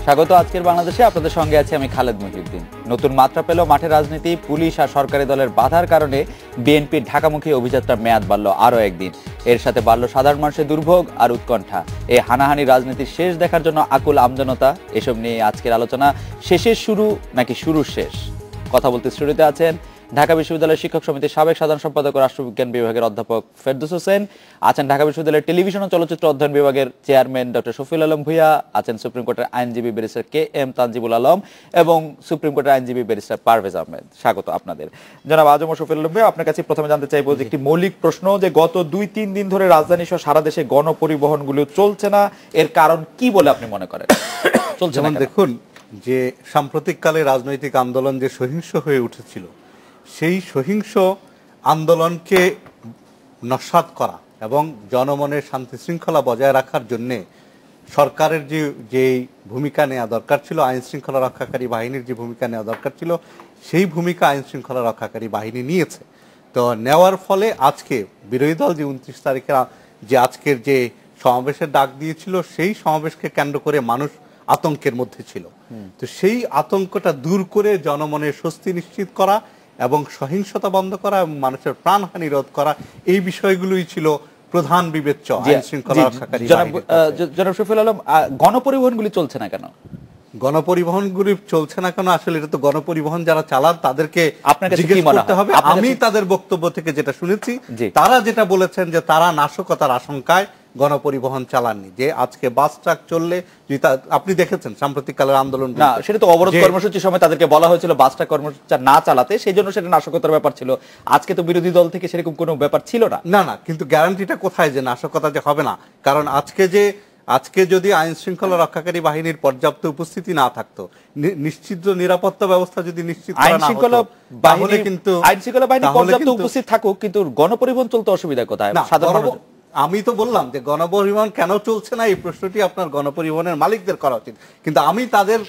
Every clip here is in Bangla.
স্বাগত আজকের বাংলাদেশে। আপনাদের সঙ্গে আছি আমি খালেদ মহিউদ্দিন। নতুন মাত্রা পেল মাঠের রাজনীতি। পুলিশ আর সরকারি দলের বাধার কারণে বিএনপির ঢাকামুখী অভিযাত্রার মেয়াদ বাড়ল আরও একদিন। এর সাথে বাড়ল সাধারণ মানুষের দুর্ভোগ আর উৎকণ্ঠা। এই হানাহানি রাজনীতির শেষ দেখার জন্য আকুল আমজনতা। এসব নিয়ে আজকের আলোচনা। শেষের শুরু নাকি শুরুর শেষ? কথা বলতে স্টুডিওতে আছেন ঢাকা বিশ্ববিদ্যালয়ের শিক্ষক সমিতির সাবেক সাধারণ সম্পাদক ও রাষ্ট্রবিজ্ঞান বিভাগের অধ্যাপক ফেরদৌস হোসেন, আছেন ঢাকা বিশ্ববিদ্যালয়ের টেলিভিশন ও চলচ্চিত্র অধ্যয়ন বিভাগের চেয়ারম্যান ডক্টর শফিউল আলম ভূঁইয়া, আছেন সুপ্রিম কোর্টের আইনজীবী ব্যারিস্টার KM তানজিবুল আলম এবং সুপ্রিম কোর্টের আইনজীবী ব্যারিস্টার পারভেজ আহমেদ। স্বাগত আপনাদের। জনাব আজম ও শফিউল আলম ভূঁইয়া, আপনার কাছে প্রথমে জানতে চাইবো যে একটি মৌলিক প্রশ্ন, যে গত 2-3 দিন ধরে রাজধানী সহ সারা দেশে গণপরিবহনগুলো চলছে না, এর কারণ কি বলে আপনি মনে করেন? চলছে না দেখুন, যে সাম্প্রতিককালে রাজনৈতিক আন্দোলন যে সহিংস হয়ে উঠেছিল, সেই সহিংস আন্দোলনকে নস্যাৎ করা এবং জনমনের শান্তি শৃঙ্খলা বজায় রাখার জন্যে সরকারের যে ভূমিকা নেওয়া দরকার ছিল, আইন শৃঙ্খলা রক্ষাকারী বাহিনীর যে ভূমিকা নেওয়া দরকার ছিল, সেই ভূমিকা আইন শৃঙ্খলা রক্ষাকারী বাহিনী নিয়েছে। তো নেওয়ার ফলে আজকে বিরোধী দল যে 29 তারিখে যে আজকের যে সমাবেশের ডাক দিয়েছিল, সেই সমাবেশকে কেন্দ্র করে মানুষ আতঙ্কের মধ্যে ছিল। তো সেই আতঙ্কটা দূর করে জনমনের স্বস্তি নিশ্চিত করা এবং সহিংসতা বন্ধ করা এবং মানুষের প্রাণহানি রোধ করা, এই বিষয়গুলোই ছিল প্রধান বিবেচ্য আইন শৃঙ্খলা রক্ষাকারী। জনাব শফিউল আলম, গণপরিবহনগুলি চলছে না কেন? গণপরিবহনগুলি চলছে না কেন, আসলে এটা তো গণপরিবহন যারা চালান তাদেরকে জিজ্ঞেস করতে হবে। আমি তাদের বক্তব্য থেকে যেটা শুনেছি, তারা যেটা বলেছেন যে তারা নাশকতার আশঙ্কায় গণপরিবহন চালাননি। যে আজকে বাস ট্রাক চললে, আপনি দেখেছেন সাম্প্রতিককালের আন্দোলন, না সেটা তো অবরোধ কর্মসূচির সময় তাদেরকে বলা হয়েছিল বাস ট্রাক কর্মসূচি না চালাতে, সেই জন্য সেটা নাশকতার ব্যাপার ছিল। আজকে তো বিরোধী দল থেকে সেরকম কোনো ব্যাপার ছিল না। না, কিন্তু গ্যারান্টিটা কোথায় যে নাশকতা যে হবে না? কারণ আজকে যদি আইন শৃঙ্খলা রক্ষাকারী বাহিনীর পর্যাপ্ত উপস্থিতি না থাকতো, নিশ্চিত নিরাপত্তা ব্যবস্থা যদি নিশ্চিত করা না হতো, তাহলে কিন্তু আইন শৃঙ্খলা বাহিনী পর্যাপ্ত উপস্থিত থাকুক, কিন্তু গণপরিবহন চলতে অসুবিধা কোথায়? আমি তো বললাম যে গণপরিবহন কেন চলছে না, এই প্রশ্নটি আপনার গণপরিবহনের মালিকদের করা উচিত। কিন্তু আমি তাদের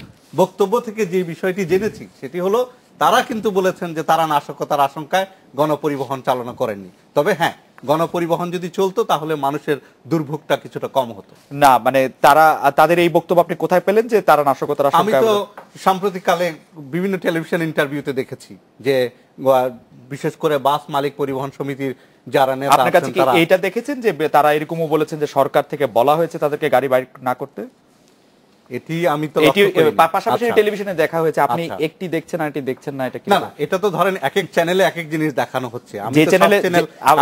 বক্তব্য থেকে যে বিষয়টি জেনেছি, সেটি হলো তারা কিন্তু বলেছেন যে তারা নাশকতার আশঙ্কায় গণপরিবহন চালনা করেননি। তবে হ্যাঁ, গণপরিবহন যদি চলতো তাহলে মানুষের দুর্ভোগটা কিছুটা কম হতো। না মানে তাদের এই বক্তব্য আপনি কোথায় পেলেন যে তারা নাশকতার আশঙ্কা? আমি তো সাম্প্রতিককালে বিভিন্ন টেলিভিশন ইন্টারভিউতে দেখেছি যে বিশেষ করে বাস মালিক পরিবহন সমিতির যারা নেতা, আপনার কাছে কি এইটা দেখেছেন যে তারা এরকমও বলেছেন যে সরকার থেকে বলা হয়েছে তাদেরকে গাড়ি বাইক না করতে? এটি আমি তো পাশাপাশি টেলিভিশনে দেখা হয়েছে, আপনি একটি দেখছেন আর এটি দেখছেন না, এটা কি? না, এটা তো ধরেন এক এক চ্যানেলে এক এক জিনিস দেখানো হচ্ছে।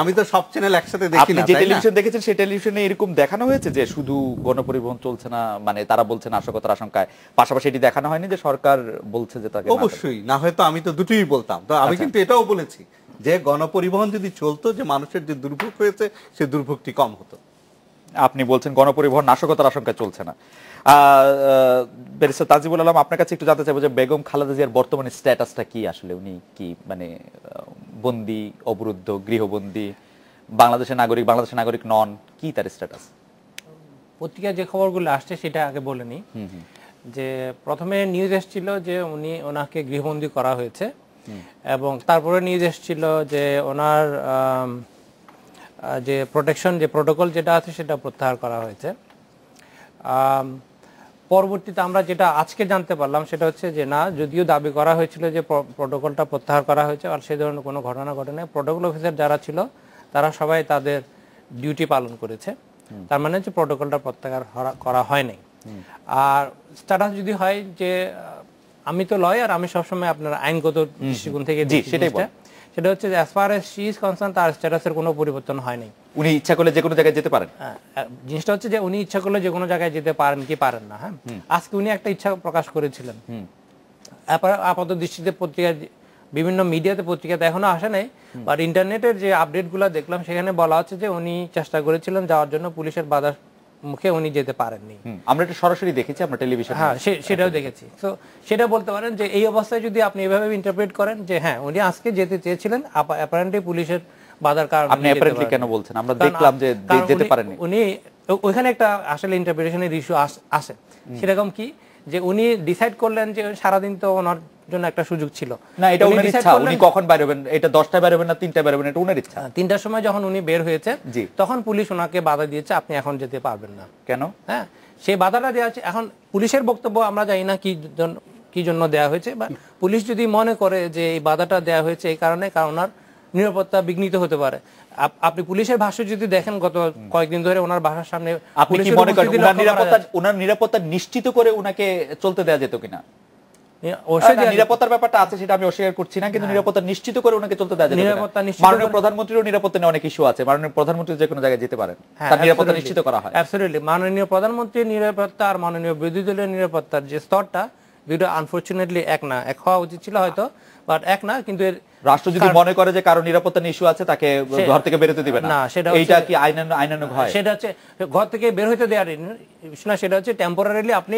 আমি তো সব চ্যানেল একসাথে দেখি না। যে টেলিভিশন দেখেছেন সেই টেলিভিশনে এরকম দেখানো হয়েছে যে শুধু গণপরিবহন চলছে না, মানে তারা বলছে নাশকতার আশঙ্কায়, পাশাপাশি এটি দেখানো হয়নি যে সরকার বলছে যে তাকে? অবশ্যই না, হয়তো আমি তো দুটোই বলতাম। তো আমি কিন্তু এটাও বলেছি যে গণপরিবহন যদি চলতো, যে মানুষের যে দুর্ভোগ হয়েছে সেই দুর্ভোগটি কম হতো। আপনি বলছেন গণপরিবহন নাশকতার আশঙ্কায় চলছে না। ব্যারিস্টার তানজিবুল আলম, আপনার কাছে একটু জানতে চাইবো যে বেগম খালেদা জিয়ার বর্তমানে স্ট্যাটাসটা কি? আসলে উনি কি মানে বন্দী, অবরুদ্ধ, গৃহবন্দী, বাংলাদেশের নাগরিক নন, কি তার স্ট্যাটাস? পত্রিকায় যে খবরগুলো আসছে সেটা আগে বলে নি। যে প্রথমে নিউজ এসেছিল যে ওনাকে গৃহবন্দী করা হয়েছে, এবং তারপরে নিউজ এসেছিল যে ওনার যে প্রোটেকশন, যে প্রোটোকল যেটা আছে সেটা প্রত্যাহার করা হয়েছে। পরবর্তীতে আমরা যেটা আজকে জানতে পারলাম সেটা হচ্ছে যে না, যদিও দাবি করা হয়েছিল যে প্রোটোকলটা প্রত্যাহার করা হয়েছে, আর সেই ধরনের কোনো ঘটনা ঘটেনি। প্রোটোকল অফিসার যারা ছিল তারা সবাই তাদের ডিউটি পালন করেছে, তার মানে যে প্রোটোকলটা প্রত্যাহার করা হয়নি। আর স্ট্যাটাস যদি হয় যে, আমি তো লয়ার, আমি সবসময় আপনার আইনগত দৃষ্টিকোণ থেকে সেটা হচ্ছে যে as far as she is concern, তার স্ট্যাটাসের কোনো পরিবর্তন হয়নি। উনি ইচ্ছা করলে যে কোনো জায়গায় যেতে পারেন। জিনিসটা হচ্ছে যে উনি ইচ্ছা করলে যে কোনো জায়গায় যেতে পারেন কি পারেন না। হ্যাঁ, আজকে উনি একটা ইচ্ছা প্রকাশ করেছিলেন। আপাত দৃষ্টিতে পত্রিকা, বিভিন্ন মিডিয়াতে, পত্রিকাতে এখনো আসে নাই, বাট ইন্টারনেটের যে আপডেটগুলো দেখলাম সেখানে বলা হচ্ছে যে উনি চেষ্টা করেছিলেন যাওয়ার জন্য, পুলিশের বাধার মুখে উনি যেতে পারেননি। আমরা এটা সরাসরি দেখেছি, আমরা টেলিভিশনে, হ্যাঁ সেটাও দেখেছি। তো সেটা বলতে পারেন যে এই অবস্থায় যদি আপনি এভাবে ইন্টারপ্রেট করেন যে হ্যাঁ উনি আজকে যেতে চেয়েছিলেন, অ্যাপারেন্টলি পুলিশের বাধার কারণে। আপনি অ্যাপারেন্টলি কেন বলছেন? আমরা দেখলাম যে যেতে পারেননি। উনি ওইখানে একটা আসলে ইন্টারপ্রিটেশনের ইস্যু আসে। সেরকম কি যে উনি ডিসাইড করলেন যে সারাদিন তো ওনার জন্য একটা সুযোগ ছিল না, এটা উনি ওনার decide ইচ্ছা, করলেন- উনি কখন বাইরে হবেন, এটা 10টায় বাইরে হবেন না 3টায় বাইরে হবেন, এটা ওনার ইচ্ছা। 3টার সময় যখন উনি বের হয়েছে জি। তখন পুলিশ ওনাকে বাধা দিয়েছে, আপনি এখন যেতে পারবেন না। কেন? হ্যাঁ, সেই বাধাটা দেওয়া হচ্ছে। এখন পুলিশের বক্তব্য আমরা জানি না কি জন্য দেওয়া হয়েছে, বা পুলিশ যদি মনে করে যে এই বাধাটা দেওয়া হয়েছে এই কারণে, কারণ ওনার নিরাপত্তা বিঘ্নিত হতে পারে। আপনি পুলিশের ভাষ্য যদি দেখেন, গত কয়েকদিন ধরে ওনার বাসার সামনে আপনি কি পুলিশের মনে করেন উপস্থিতি ওনার লক্ষ্য করা যাচ্ছে। ওনার নিরাপত্তা নিশ্চিত করে ওনাকে চলতে দেওয়া যেত কিনা? অবশ্যই না, দেয়া- নিরাপত্তার ব্যাপারটা আছে, সেটা আমি অস্বীকার করছি না, কিন্তু নিরাপত্তা নিশ্চিত করে ওনাকে চলতে দেওয়া যেত কিনা? নিরাপত্তা নিশ্চিত মাননীয় করে- প্রধানমন্ত্রীরও নিরাপত্তা নিয়ে অনেক ইস্যু আছে, মাননীয় প্রধানমন্ত্রী যে কোনো জায়গায় যেতে পারেন, হ্যাঁ, তার নিরাপত্তা absolutely, নিশ্চিত করা হয়। absolutely। মাননীয় প্রধানমন্ত্রীর নিরাপত্তা আর মাননীয় বিরোধী দলের নিরাপত্তার যে স্তরটা, দুটো আনফরচুনেটলি এক না, এক হওয়া উচিত ছিল হয়তো, বাট এক না। কিন্তু এর রাষ্ট্র যদি মনে করে যে কারো নিরাপত্তা নিয়ে ইস্যু আছে, তাকে ঘর থেকে বেরোতে দিবে না, না, সেটা হচ্ছে- এইটা কি আইনানুগ হয়? সেটা হচ্ছে ঘর থেকে বের হইতে দেওয়ার না, সেটা হচ্ছে টেম্পোরারিলি আপনি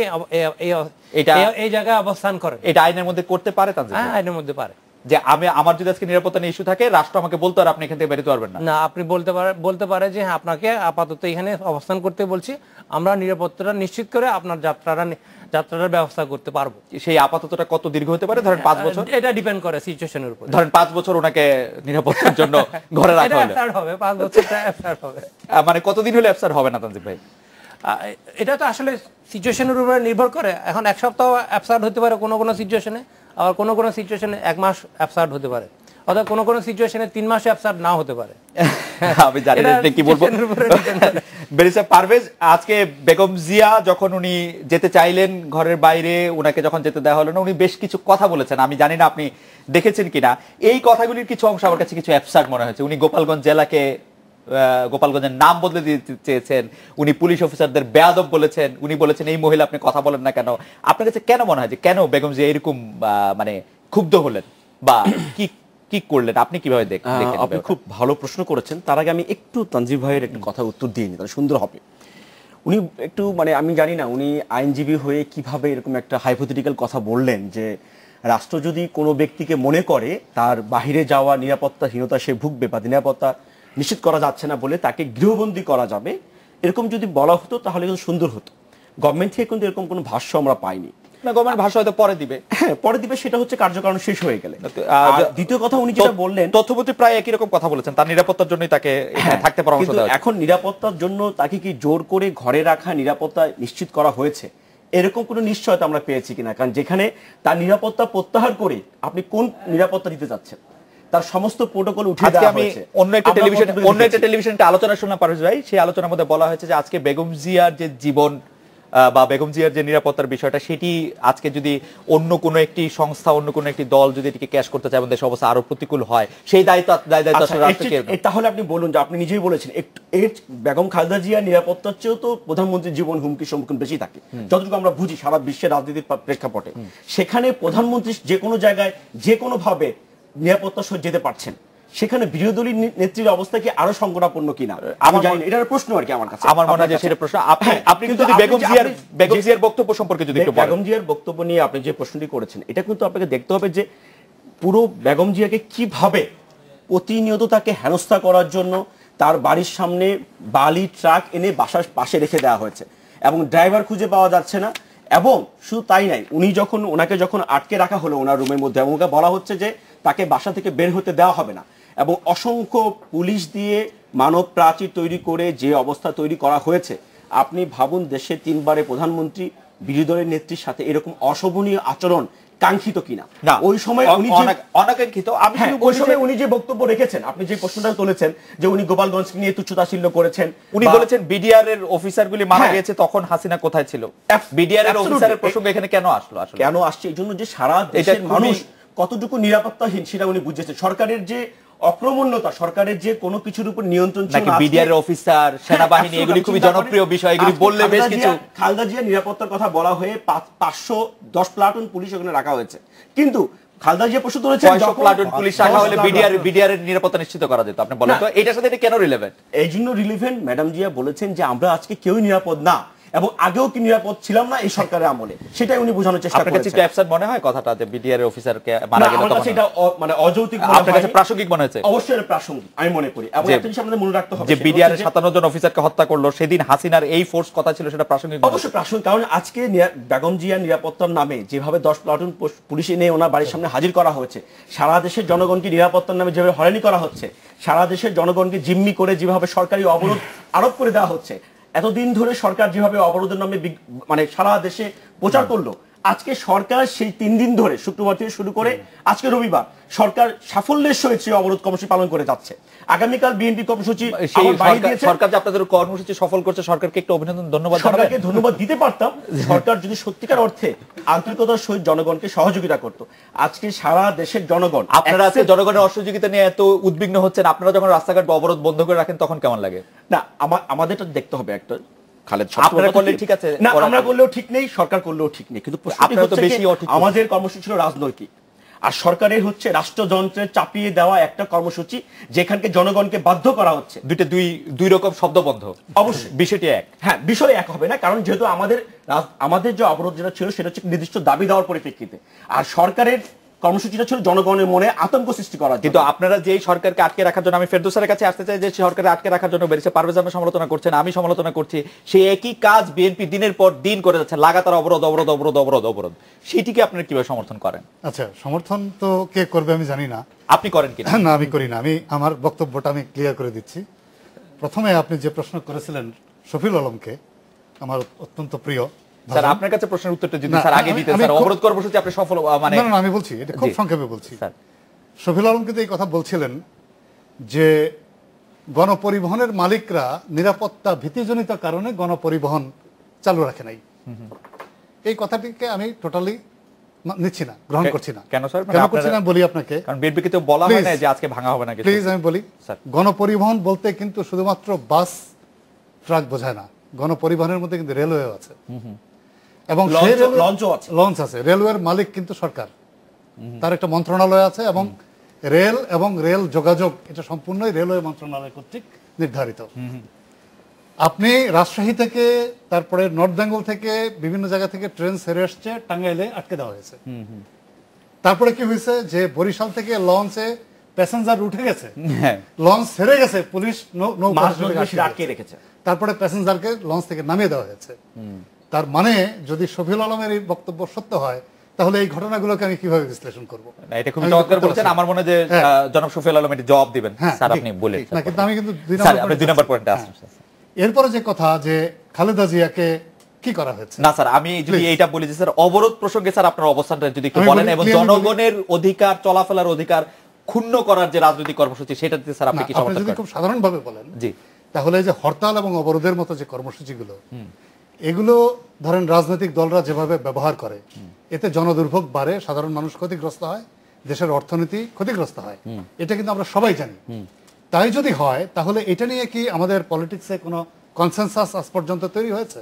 এই জায়গায় অবস্থান করেন, এটা আইনের মধ্যে করতে পারে তানজিম ভাই? হ্যাঁ, আইনের মধ্যে পারে। যে আমার যদি আজকে নিরাপত্তা নিয়ে ইস্যু থাকে, রাষ্ট্র আমাকে বলতে আর আপনি এখান থেকে বেরোতে পারবেন না? না, আপনি বলতে পারে যে হ্যাঁ, আপনাকে আপাতত এখানে অবস্থান করতে বলছি, আমরা নিরাপত্তাটা নিশ্চিত করে আপনার যাত্রাটার ব্যবস্থা করতে পারবো। সেই আপাততটা কত দীর্ঘ হতে পারে? ধরেন 5 বছর, এটা ডিপেন্ড করে সিচুয়েশনের উপর। ধরেন 5 বছর ওনাকে নিরাপত্তার জন্য ঘরে রাখা হলো, হবে 5 বছরটা অ্যাবসার্ড হবে। মানে কতদিন হলে অ্যাবসার্ড হবে না তানজিম ভাই? এটা তো আসলে সিচুয়েশনের উপরে নির্ভর করে। এখন এক সপ্তাহ অ্যাবসার্ড হতে পারে কোনো সিচুয়েশনে, আবার কোনো সিচুয়েশনে 1 মাস অ্যাবসার্ড হতে পারে, অথবা কোনো সিচুয়েশনে 3 মাস অ্যাবসার্ড নাও হতে পারে। আমি জানি না কি বলবো। ব্যারিস্টার পারভেজ, আজকে বেগম জিয়া যখন উনি যেতে চাইলেন ঘরের বাইরে, উনাকে যখন যেতে দেওয়া হলো না, উনি বেশ কিছু কথা বলেছেন, আমি জানি না আপনি দেখেছেন কিনা। এই কথাগুলির কিছু অংশ আমার কাছে কিছু অ্যাবসার্ড মনে হয়েছে। উনি গোপালগঞ্জ জেলাকে, গোপালগঞ্জের নাম বদলে দিতে চেয়েছেন, উনি পুলিশ অফিসারদের বেয়াদব বলেছেন, উনি বলেছেন এই মহিলা আপনি কথা বলেন না কেন। আপনার কাছে কেন মনে হয় যে কেন বেগম জিয়া এরকম মানে ক্ষুব্ধ হলেন, বা কি করলেন, আপনি কিভাবে দেখেন? আপনি খুব ভালো প্রশ্ন করেছেন। তার আগে আমি একটু তানজিব ভাইয়ের একটু কথা উত্তর দিয়ে নি, তাহলে সুন্দর হবে। উনি একটু মানে আমি জানি না উনি আইনজীবী হয়ে কিভাবে এরকম একটা হাইপোথেটিক্যাল কথা বললেন যে রাষ্ট্র যদি কোনো ব্যক্তিকে মনে করে তার বাহিরে যাওয়া নিরাপত্তাহীনতা সে ভুগবে বা নিরাপত্তা নিশ্চিত করা যাচ্ছে না বলে তাকে গৃহবন্দী করা যাবে, এরকম যদি বলা হতো তাহলে কিন্তু সুন্দর হতো। গভর্নমেন্ট থেকে কিন্তু এরকম কোনো ভাষ্য আমরা পাইনি। না, গভর্নমেন্ট ভাষা হয়তো পরে দিবে। হ্যাঁ, পরে দিবে, সেটা হচ্ছে কার্যকারণ শেষ হয়ে গেলে। আর দ্বিতীয় কথা উনি যেটা বললেন, তথ্যমন্ত্রী প্রায় একই রকম কথা বলেছেন, তার নিরাপত্তার জন্যই তাকে এখানে থাকতে পরামর্শ কিন্তু দেওয়া হয়েছে। এখন নিরাপত্তার জন্য তাকে কি জোর করে ঘরে রাখা নিরাপত্তা নিশ্চিত করা হয়েছে এরকম কোনো নিশ্চয়তা আমরা পেয়েছি কিনা? কারণ যেখানে তার নিরাপত্তা প্রত্যাহার করে আপনি কোন নিরাপত্তা দিতে যাচ্ছেন, তার সমস্ত প্রোটোকল উঠিয়ে আজকে দেওয়া আমি হয়েছে। অন্য একটা টেলিভিশনে আলোচনা শুনলাম পারভেজ ভাই, সেই আলোচনার মধ্যে বলা হয়েছে যে আজকে বেগম জিয়ার যে জীবন বা বেগম জিয়ার যে নিরাপত্তার বিষয়টা, সেটি আজকে যদি অন্য কোনো একটি সংস্থা, অন্য কোনো একটি দল যদি এটিকে ক্যাশ করতে চায় এবং দেশের অবস্থা আরো প্রতিকূল হয়, সেই দায়িত্ব আসলে রাষ্ট্রকে। তাহলে আপনি বলুন যে আপনি নিজেই বলেছেন এর বেগম খালেদা জিয়ার নিরাপত্তার চেয়েও তো প্রধানমন্ত্রীর জীবন হুমকির সম্মুখীন বেশি থাকে, যতটুকু আমরা বুঝি সারা বিশ্বের রাজনীতির প্রেক্ষাপটে। সেখানে প্রধানমন্ত্রী যে কোনো জায়গায় যে কোনো ভাবে নিরাপত্তা সহ যেতে পারছেন, সেখানে বিরোধী দলীয় নেত্রীর অবস্থা কি আরো সংকটাপন্ন কিনা আমি জানি না। এটার প্রশ্ন আর কি আমার কাছে। আমার মনে হয় যে সেটা প্রশ্ন আপনি কিন্তু বেগম জিয়ার বক্তব্য সম্পর্কে যদি একটু বলেন। বেগম জিয়ার বক্তব্য নিয়ে আপনি যে প্রশ্নটি করেছেন, এটা কিন্তু আপনাকে দেখতে হবে যে পুরো বেগম জিয়াকে কিভাবে প্রতিনিয়ত তাকে হেনস্থা করার জন্য তার বাড়ির সামনে বালি ট্রাক এনে বাসার পাশে রেখে দেওয়া হয়েছে এবং ড্রাইভার খুঁজে পাওয়া যাচ্ছে না। এবং শুধু তাই নাই, ওনাকে যখন আটকে রাখা হলো ওনার রুমের মধ্যে, এবং ওকে বলা হচ্ছে যে তাকে বাসা থেকে বের হতে দেওয়া হবে না, এবং অসংখ্য পুলিশ দিয়ে মানব প্রাচীর তৈরি করে যে অবস্থা তৈরি করা হয়েছে, আপনি ভাবুন দেশে 3 বারে প্রধানমন্ত্রী বিরোধী দলের নেত্রীর সাথে এরকম অশোভনীয় আচরণ কাঙ্ক্ষিত কিনা? না, ওই সময় উনি অনাকাঙ্ক্ষিত। আমি হ্যাঁ, ওই সময় উনি যে বক্তব্য রেখেছেন, আপনি যে প্রশ্নটা তুলেছেন যে উনি গোপালগঞ্জকে নিয়ে তুচ্ছতাচ্ছিল্য করেছেন, উনি বলেছেন বিডিআর এর অফিসারগুলি মারা গেছে, তখন হাসিনা কোথায় ছিল? বিডিআর এর অফিসারের প্রসঙ্গ এখানে কেন আসলো? আসলে কেন আসছে এই জন্য যে সারা দেশের মানুষ কতটুকু নিরাপত্তাহীন সেটা উনি বুঝেছেন। সরকারের যে অক্রমণ্যতা, সরকারের যে কোনো কিছুর উপর নিয়ন্ত্রণ ছিল না, বিডিআর অফিসার, সেনাবাহিনী, এগুলি খুবই জনপ্রিয় বিষয়, এগুলি বললে বেশ কিছু। খালেদা জিয়া নিরাপত্তার কথা বলা হয়ে 510 প্লাটুন পুলিশ ওখানে রাখা হয়েছে, কিন্তু খালেদা জিয়া প্রশ্ন তুলেছেন 600 প্লাটুন পুলিশ রাখা হলে বিডিআর এর নিরাপত্তা নিশ্চিত করা যেত। আপনি বলেন তো এটার সাথে এটা কেন রিলেভেন্ট? এই জন্য রিলেভেন্ট, ম্যাডাম জিয়া বলেছেন যে আমরা আজকে কেউই নিরাপদ না, এবং আগেও কি নিরাপদ ছিলাম না এই সরকারের আমলে, সেটাই উনি বোঝানোর চেষ্টা আপনার কাছে করেছেন। একটু অ্যাবসার্ড মনে হয় কথাটা যে বিডিআর এর অফিসারকে মারা গেল আমার তখন? কাছে এটা মানে অযৌক্তিক মনে আপনার কাছে হয়নি। প্রাসঙ্গিক মনে হয়েছে? অবশ্যই এটা প্রাসঙ্গিক আমি মনে করি, এবং একটা জিনিস আমাদের মনে রাখতে হবে যে সেটা বিডিআর হচ্ছে এর 57 জন অফিসারকে হত্যা করলো সেদিন হাসিনার এই ফোর্স কথা ছিল, সেটা প্রাসঙ্গিক মনে হচ্ছে? অবশ্যই প্রাসঙ্গিক, কারণ আজকে বেগম জিয়ার নিরাপত্তার নামে যেভাবে 10 প্লাটুন পুলিশ এনে ওনার বাড়ির সামনে হাজির করা হয়েছে, সারা দেশের জনগণকে নিরাপত্তার নামে যেভাবে হয়রানি করা হচ্ছে, সারা দেশের জনগণকে জিম্মি করে যেভাবে সরকারি অবরোধ আরোপ করে দেওয়া হচ্ছে, এতদিন ধরে সরকার যেভাবে অবরোধের নামে মানে সারা দেশে প্রচার করলো, আজকে সরকার সেই 3 দিন ধরে শুক্রবার থেকে শুরু করে আজকে রবিবার সরকার সাফল্যের সহিত সেই অবরোধ কর্মসূচি পালন করে যাচ্ছে। আগামীকাল বিএনপি কর্মসূচি সেই আমার বাড়ি দিয়েছে। সরকার যে আপনাদের কর্মসূচি সফল করছে, সরকারকে একটু অভিনন্দন ধন্যবাদ সরকারকে জানাবেন? ধন্যবাদ দিতে পারতাম, সরকার যদি সত্যিকার অর্থে আন্তরিকতার সহিত জনগণকে সহযোগিতা করত। আজকে সারা দেশের জনগণ, আপনারা আজকে জনগণের অসহযোগিতা নিয়ে এত উদ্বিগ্ন হচ্ছেন, আপনারা যখন রাস্তাঘাট বা অবরোধ বন্ধ করে রাখেন তখন কেমন লাগে? না আমাদেরটা দেখতে হবে একটা খালেদ, আপনারা করলে ঠিক আছে, না আমরা করলেও ঠিক নেই, সরকার করলেও ঠিক নেই, কিন্তু আপনারা তো বেশি অঠিক করছেন। আমাদের কর্মসূচি ছিল রাজনৈতিক, আর সরকারের হচ্ছে রাষ্ট্রযন্ত্রের চাপিয়ে দেওয়া একটা কর্মসূচি যেখানকে জনগণকে বাধ্য করা হচ্ছে। দুই রকম শব্দবন্ধ, অবশ্যই বিষয়টি এক। হ্যাঁ, বিষয় এক হবে না, কারণ যেহেতু আমাদের যে অবরোধ যেটা ছিল সেটা হচ্ছে নির্দিষ্ট দাবি দেওয়ার পরিপ্রেক্ষিতে, আর সরকারের কর্মসূচিটা ছিল জনগণের মনে আতঙ্ক সৃষ্টি করার জন্য। কিন্তু আপনারা যেই সরকারকে আটকে রাখার জন্য, আমি ফেরদৌসের কাছে আসতে চাই, যে সরকারকে আটকে রাখার জন্য বেরিয়েছে, পারভেজ আহমেদ সমালোচনা করছেন, আমি সমালোচনা করছি, সেই একই কাজ বিএনপি দিনের পর দিন করে যাচ্ছে, লাগাতার অবরোধ অবরোধ অবরোধ অবরোধ অবরোধ। সেইটিকে আপনারা কিভাবে সমর্থন করেন? আচ্ছা, সমর্থন তো কে করবে আমি জানি না। আপনি করেন কিনা? না, আমি করি না। আমি আমার বক্তব্যটা আমি ক্লিয়ার করে দিচ্ছি। প্রথমে আপনি যে প্রশ্ন করেছিলেন শফিউল আলমকে, আমার অত্যন্ত প্রিয়। স্যার আপনার কাছে প্রশ্নের উত্তরটা যদি না, স্যার আগে দিতেন, আমি স্যার খুব- অবরোধ কর্মসূচি আপনি সফল মানে না, আমি বলছি, এটা খুব জি। সংক্ষেপে বলছি। স্যার শফিউল আলম কিন্তু এই কথা বলছিলেন যে গণপরিবহনের মালিকরা নিরাপত্তা ভীতিজনিত কারণে গণপরিবহন চালু রাখে নাই। এই কথাটিকে আমি টোটালি নিচ্ছি না, গ্রহণ করছি না। কেন স্যার? কেন করছি না বলি আপনাকে। কারণ বিএনপিকে তো বলা হয় Please. না যে আজকে ভাঙা হবে না কিছু। প্লিজ আমি বলি, স্যার। গণপরিবহন বলতে কিন্তু শুধুমাত্র বাস ট্রাক বোঝায় না, গণপরিবহনের মধ্যে কিন্তু রেলওয়ে আছে, এবং সেই লঞ্চও আছে। লঞ্চ আছে। রেলওয়ের মালিক কিন্তু সরকার, তার একটা মন্ত্রণালয় আছে, এবং রেল এবং রেল যোগাযোগ এটা সম্পূর্ণই রেলওয়ে মন্ত্রণালয় কর্তৃক নির্ধারিত। আপনি রাজশাহী থেকে, তারপরে নর্থ বেঙ্গল থেকে, বিভিন্ন জায়গা থেকে ট্রেন ছেড়ে আসছে, টাঙ্গাইলে আটকে দেওয়া হয়েছে। তারপরে কি হয়েছে যে বরিশাল থেকে লঞ্চে প্যাসেঞ্জার উঠে গেছে, হ্যাঁ। লঞ্চ ছেড়ে গেছে, পুলিশ নৌকা আটকে রেখেছে। তারপরে প্যাসেঞ্জারকে লঞ্চ থেকে নামিয়ে দেওয়া হয়েছে। তার মানে যদি শফিউল আলমের এই বক্তব্য সত্য হয়, তাহলে এই ঘটনাগুলোকে আমি কিভাবে বিশ্লেষণ করব? না, এটা খুব চমৎকার বলেছেন। আমার মনে হয় যে জনাব শফিউল আলম এটি জবাব দিবেন। হ্যাঁ, স্যার ঠিক, আপনি বলেন। ঠিক। না, কিন্তু আমি কিন্তু দুই স্যার নম্বর আপনি 2 নম্বর পয়েন্টে আসুন। এরপরে যে কথা যে খালেদা জিয়াকে কি করা হয়েছে, না স্যার, আমি যদি Please. এইটা বলি যে স্যার অবরোধ প্রসঙ্গে স্যার আপনার অবস্থানটা যদি একটু আমি বলেন, বলি, এবং clearly বলি। জনগণের অধিকার, চলাফেরার অধিকার ক্ষুণ্ণ করার যে রাজনৈতিক কর্মসূচি, সেটাতে স্যার আপনি না, কি আপনি সমর্থন যদি করেন? খুব সাধারণভাবে বলেন, জি। তাহলে এই যে হরতাল এবং অবরোধের মতো যে কর্মসূচিগুলো, এগুলো ধরেন রাজনৈতিক দলরা যেভাবে ব্যবহার করে, এতে জনদুর্ভোগ বাড়ে, সাধারণ মানুষ ক্ষতিগ্রস্ত হয়, দেশের অর্থনীতি ক্ষতিগ্রস্ত হয়, এটা কিন্তু আমরা সবাই জানি। তাই যদি হয়, তাহলে এটা নিয়ে কি আমাদের পলিটিক্সে কোনো কনসেনসাস আজ পর্যন্ত তৈরি হয়েছে?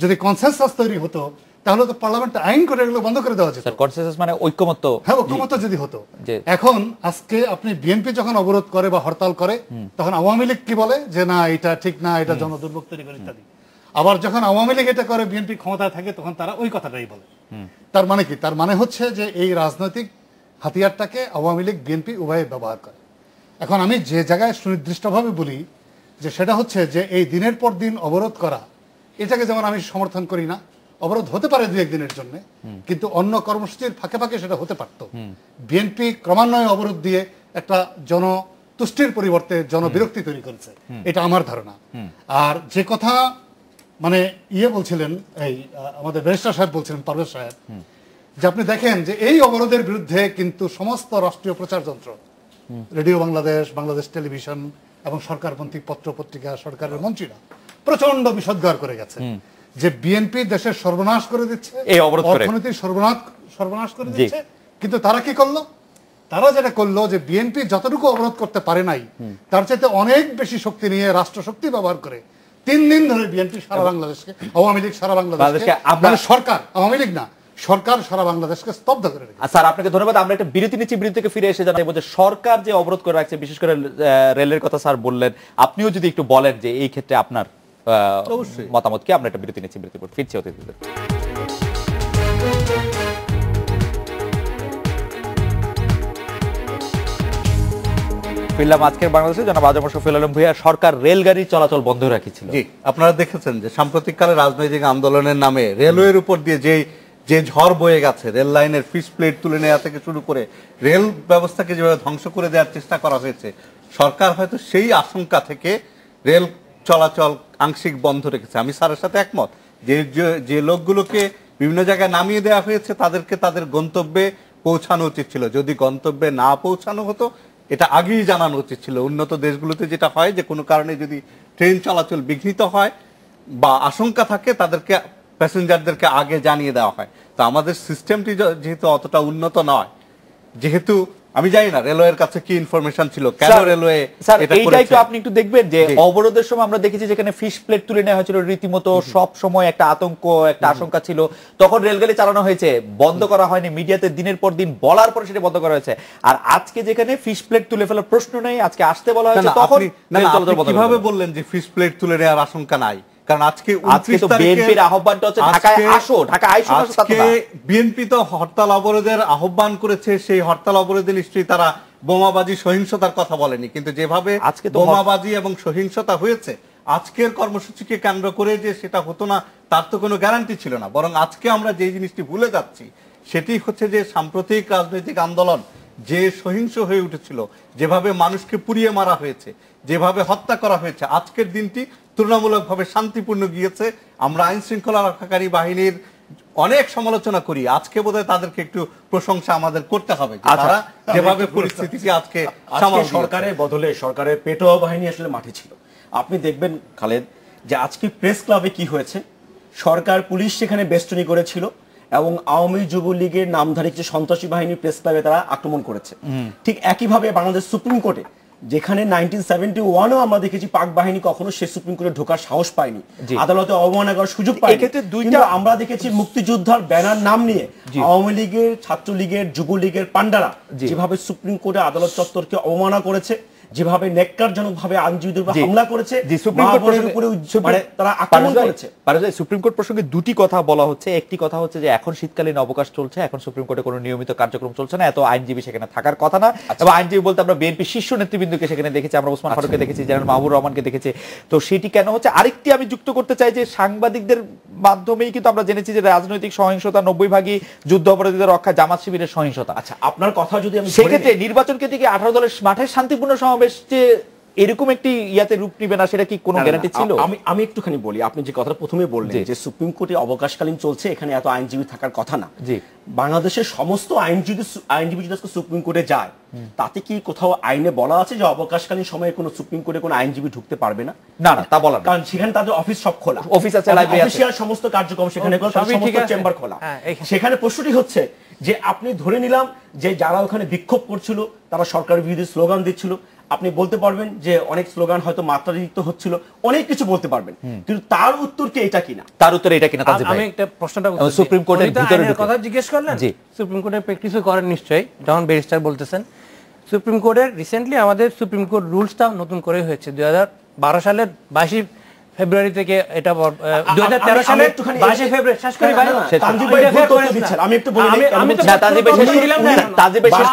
যদি কনসেনসাস তৈরি হতো, তাহলে তো পার্লামেন্ট আইন করে এগুলো বন্ধ করে দেওয়া যেত। স্যার কনসেনসাস মানে ঐক্যমত্য। হ্যাঁ, ঐক্যমত্য যদি হতো। জি। এখন আজকে আপনি বিএনপি যখন অবরোধ করে বা হরতাল করে, তখন আওয়ামী লীগ কি বলে যে না এটা ঠিক না, এটা জনদুর্ভোগ তৈরি করে ইত্যাদি। আবার যখন আওয়ামী লীগ এটা করে, বিএনপি ক্ষমতায় থাকে, তখন তারা ওই কথাটাই বলে। তার মানে কি? তার মানে হচ্ছে যে এই রাজনৈতিক হাতিয়ারটাকে আওয়ামী লীগ বিএনপি উভয়ে ব্যবহার করে। এখন আমি যে জায়গায় সুনির্দিষ্টভাবে বলি যে সেটা হচ্ছে যে এই দিনের পর দিন অবরোধ করা, এটাকে যেমন আমি সমর্থন করি না। অবরোধ হতে পারে 2-1 দিনের জন্য, কিন্তু অন্য কর্মসূচির ফাঁকে ফাঁকে সেটা হতে পারত। বিএনপি ক্রমান্বয়ে অবরোধ দিয়ে একটা জনতুষ্টির পরিবর্তে জনবিরক্তি তৈরি করেছে, এটা আমার ধারণা। আর যে কথা মানে বলছিলেন, এই আমাদের ব্যারিস্টার সাহেব বলছিলেন, পারভেজ সাহেব, যে আপনি দেখেন যে এই অবরোধের বিরুদ্ধে কিন্তু সমস্ত রাষ্ট্রীয় প্রচার যন্ত্র, রেডিও বাংলাদেশ, বাংলাদেশ টেলিভিশন এবং সরকারপন্থী পত্র পত্রিকা, সরকারের মন্ত্রীরা প্রচন্ড বিষোদ্গার করে গেছে যে বিএনপি দেশের সর্বনাশ করে দিচ্ছে, এই অবরোধ করে। অর্থনীতির সর্বনাশ করে দিচ্ছে। কিন্তু তারা কি করলো? তারা যেটা করলো যে বিএনপি যতটুকু অবরোধ করতে পারে নাই, তার চাইতে অনেক বেশি শক্তি নিয়ে, রাষ্ট্রশক্তি ব্যবহার করে 3 দিন ধরে বিএনপি সারা বাংলাদেশকে, আওয়ামী লীগ সারা বাংলাদেশকে, মানে সরকার, আওয়ামী লীগ না, সরকার সারা বাংলাদেশকে স্তব্ধ করে রেখেছে। স্যার আপনাকে ধন্যবাদ। আমরা একটা বিরতি নিচ্ছি, বিরতি থেকে ফিরে এসে জানাবো যে সরকার যে অবরোধ করে রাখছে, বিশেষ করে রেলের কথা স্যার বললেন, আপনিও যদি একটু বলেন যে এই ক্ষেত্রে আপনার অবশ্যই। মতামত কি। আমরা একটা বিরতি নিচ্ছি, বিরতির পর ফিরছি অতিথিদের। ফিরলাম আজকের বাংলাদেশে। জনাব আজম শফিউল আলম ভূঁইয়া, সরকার রেলগাড়ি চলাচল বন্ধ রাখিছিল। জি, আপনারা দেখেছেন যে সাম্প্রতিককালে রাজনৈতিক আন্দোলনের নামে রেলওয়ের উপর দিয়ে যে ঝড় বয়ে গেছে, রেল লাইনের ফিস প্লেট তুলে নেওয়া থেকে শুরু করে রেল ব্যবস্থাকে যেভাবে ধ্বংস করে দেওয়ার চেষ্টা করা হয়েছে, সরকার হয়তো সেই আশঙ্কা থেকে রেল চলাচল আংশিক বন্ধ রেখেছে। আমি স্যারের সাথে একমত যে লোকগুলোকে বিভিন্ন জায়গায় নামিয়ে দেওয়া হয়েছে তাদেরকে তাদের গন্তব্যে পৌঁছানো উচিত ছিল। যদি গন্তব্যে না পৌঁছানো হতো এটা আগেই জানানো উচিত ছিল। উন্নত দেশগুলোতে যেটা হয় যে কোনো কারণে যদি ট্রেন চলাচল বিঘ্নিত হয় বা আশঙ্কা থাকে তাদেরকে প্যাসেঞ্জারদেরকে আগে জানিয়ে দেওয়া হয়। তো আমাদের সিস্টেমটি যেহেতু অতটা উন্নত নয়, যেহেতু আমি জানি না রেলওয়ের কাছে কি ইনফরমেশন ছিল, কেন রেলওয়ে স্যার এটা এইটাই করেছে। তো আপনি একটু দেখবেন যে জি। অবরোধের সময় আমরা দেখেছি যেখানে ফিশ প্লেট তুলে নেওয়া হয়েছিল, রীতিমতো সব সময় একটা আতঙ্ক, একটা আশঙ্কা ছিল। তখন রেলগাড়ি চালানো হয়েছে, বন্ধ করা হয়নি, মিডিয়াতে দিনের পর দিন বলার পরে সেটা বন্ধ করা হয়েছে। আর আজকে যেখানে ফিশ প্লেট তুলে ফেলার প্রশ্ন নেই, আজকে আসতে বলা হয়েছে, তখন রেল চলাচল বন্ধ করা কিভাবে হয়েছে। বললেন যে ফিশ প্লেট তুলে নেওয়ার আশঙ্কা নাই? কারণ আজকে আজকে তো বিএনপির আহ্বানটা হচ্ছে ঢাকায় আসো, ঢাকায় আইসো না, আজকে বিএনপি তো হরতাল অবরোধের আহ্বান করেছে। সেই হরতাল অবরোধে নিশ্চয়ই তারা বোমাবাজি সহিংসতার কথা বলেনি, কিন্তু যেভাবে আজকে তো বোমাবাজি এবং সহিংসতা হয়েছে আজকের কর্মসূচিকে কেন্দ্র করে যে সেটা হতো না তার তো কোনো গ্যারান্টি ছিল না। বরং আজকে আমরা যে জিনিসটি ভুলে যাচ্ছি সেটি হচ্ছে যে সাম্প্রতিক রাজনৈতিক আন্দোলন যে সহিংস হয়ে উঠেছিল, যেভাবে মানুষকে পুড়িয়ে মারা হয়েছে, যেভাবে হত্যা করা হয়েছে, আজকের দিনটি তুলনামূলকভাবে শান্তিপূর্ণ গিয়েছে। আমরা আইন শৃঙ্খলা রক্ষাকারী বাহিনীর অনেক সমালোচনা করি, আজকে বোধহয় তাদেরকে একটু প্রশংসা আমাদের করতে হবে যে তারা যেভাবে পরিস্থিতিকে আজকে সামাল দিয়েছে। সরকারের বদলে সরকারের পেটোয়া বাহিনী আসলে মাঠে ছিল। আপনি দেখবেন খালেদ যে আজকে প্রেস ক্লাবে কি হয়েছে, সরকার পুলিশ সেখানে বেষ্টনী করেছিল এবং আওয়ামী যুবলীগের নামধারী কিছু সন্ত্রাসী বাহিনী প্রেস ক্লাবে তারা আক্রমণ করেছে। ঠিক একইভাবে বাংলাদেশ সুপ্রিম কোর্টে যেখানে 1971-ও আমরা দেখেছি পাক বাহিনী কখনো সে সুপ্রিম কোর্টে ঢোকার সাহস পায়নি, আদালতে অবমাননা করার সুযোগ পায়নি। এক্ষেত্রে কিন্তু আমরা দেখেছি মুক্তিযোদ্ধার ব্যানার নাম নিয়ে আওয়ামী লীগের, ছাত্রলীগের, যুবলীগের পান্ডারা যেভাবে সুপ্রিম কোর্টে আদালত চত্বরকে অবমাননা করেছে, যেভাবে নেককারজনকভাবে আইনজীবীদের উপর হামলা করেছে, সুপ্রিম কোর্টের উপরে তারা আক্রমণ করেছে। সুপ্রিম কোর্ট প্রসঙ্গে দুটি কথা বলা হচ্ছে। একটি কথা হচ্ছে যে এখন শীতকালীন অবকাশ চলছে, এখন সুপ্রিম কোর্টে কোনো নিয়মিত কার্যক্রম চলছে না, এত আইনজীবী সেখানে থাকার কথা না। এবং আইনজীবী বলতে আমরা বিএনপি শীর্ষ নেতৃবৃন্দকে সেখানে দেখেছি, আমরা ওসমান ফারুককে দেখেছি, জেনারেল মাহবুব রহমানকে দেখেছি। তো সেটি কেন হচ্ছে? আরেকটি আমি যুক্ত করতে চাই যে সাংবাদিকদের মাধ্যমেই কিন্তু আমরা জেনেছি যে রাজনৈতিক সহিংসতা 90% যুদ্ধ অপরাধীদের রক্ষা, জামাত শিবিরের সহিংসতা। আচ্ছা, আপনার কথা যদি আমি সেক্ষেত্রে নির্বাচনকে দিকে 18 দলের মাঠে শান্তিপূর্ণ সমাবেশ যে এরকম একটি ইয়াতে রূপ নিবে না, সেটা কি কোনো গ্যারান্টি ছিল? আমি একটুখানি বলি, আপনি যে কথাটা প্রথমে বললেন যে সুপ্রিম কোর্টে অবকাশকালীন চলছে, এখানে এত আইনজীবী থাকার কথা না। জি, বাংলাদেশের সমস্ত আইনজীবী যদি সুপ্রিম কোর্টে যায়, তাতে কি কোথাও আইনে বলা আছে যে অবকাশকালীন সময়ে কোনো সুপ্রিম কোর্টে কোনো আইনজীবী ঢুকতে পারবে না? না না, তা বলা না। কারণ সেখানে তাদের অফিস সব খোলা, অফিস আছে, লাইব্রেরি আছে, অফিসিয়াল সমস্ত কার্যক্রম সেখানে খোলা, সমস্ত চেম্বার খোলা। সেখানে প্রশ্নটি হচ্ছে যে আপনি ধরে নিলাম যে যারা ওখানে বিক্ষোভ করছিল তারা সরকারের বিরোধী স্লোগান দিচ্ছিল, আপনি বলতে পারবেন যে অনেক স্লোগান হয়তো মাত্রাতিরিক্ত হচ্ছিল, অনেক কিছু বলতে পারবেন, কিন্তু তার উত্তর কি এটা কিনা? তার উত্তর এটা কিনা? আমি একটা প্রশ্নটা সুপ্রিম কোর্টের ভিতরে কথা জিজ্ঞেস করলেন। সুপ্রিম কোর্টের প্র্যাকটিসও করেন নিশ্চয়ই, যখন ব্যারিস্টার বলতেছেন। সুপ্রিম কোর্টের রিসেন্টলি আমাদের সুপ্রিম কোর্ট রুলসটা নতুন করে হয়েছে 2012 সালের 22 ফেব্রুয়ারি থেকে। এটা 2013 সালে 22 ফেব্রুয়ারি শেষ করে ভাই তানজিব ভাই ভুল দিচ্ছেন। আমি একটু বলি, আমি তো তানজিব ভাই শেষ দিলাম না, তানজিব ভাই শেষ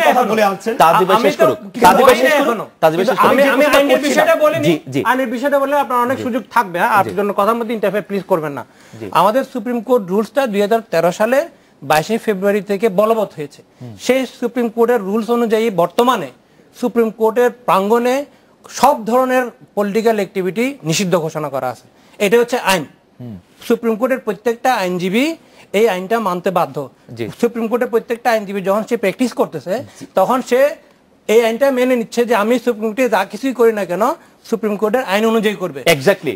কথা বলে আছেন, তানজিব ভাই শেষ করুন, তানজিব ভাই শেষ করুন, তানজিব ভাই শেষ করুন। আমি আইনের বিষয়টা বলিনি, আইনের বিষয়টা বললে আপনার অনেক সুযোগ থাকবে, আর জন্য কথার মধ্যে ইন্টারফেয়ার প্লিজ করবেন না। আমাদের সুপ্রিম কোর্ট রুলসটা 2013 সালে 22 ফেব্রুয়ারি থেকে বলবৎ হয়েছে। সেই সুপ্রিম কোর্টের রুলস অনুযায়ী বর্তমানে সুপ্রিম কোর্টের প্রাঙ্গণে সব ধরনের পলিটিক্যাল অ্যাক্টিভিটি নিষিদ্ধ ঘোষণা করা আছে। এটা হচ্ছে আইন। সুপ্রিম কোর্টের প্রত্যেকটা আইনজীবী এই আইনটা মানতে বাধ্য। সুপ্রিম কোর্টের প্রত্যেকটা আইনজীবী যখন সে প্র্যাকটিস করতেছে তখন সে এই আইনটা মেনে নিচ্ছে যে আমি সুপ্রিম কোর্টে যা কিছুই করি না কেন সুপ্রিম কোর্টের আইন অনুযায়ী করবে। এক্স্যাক্টলি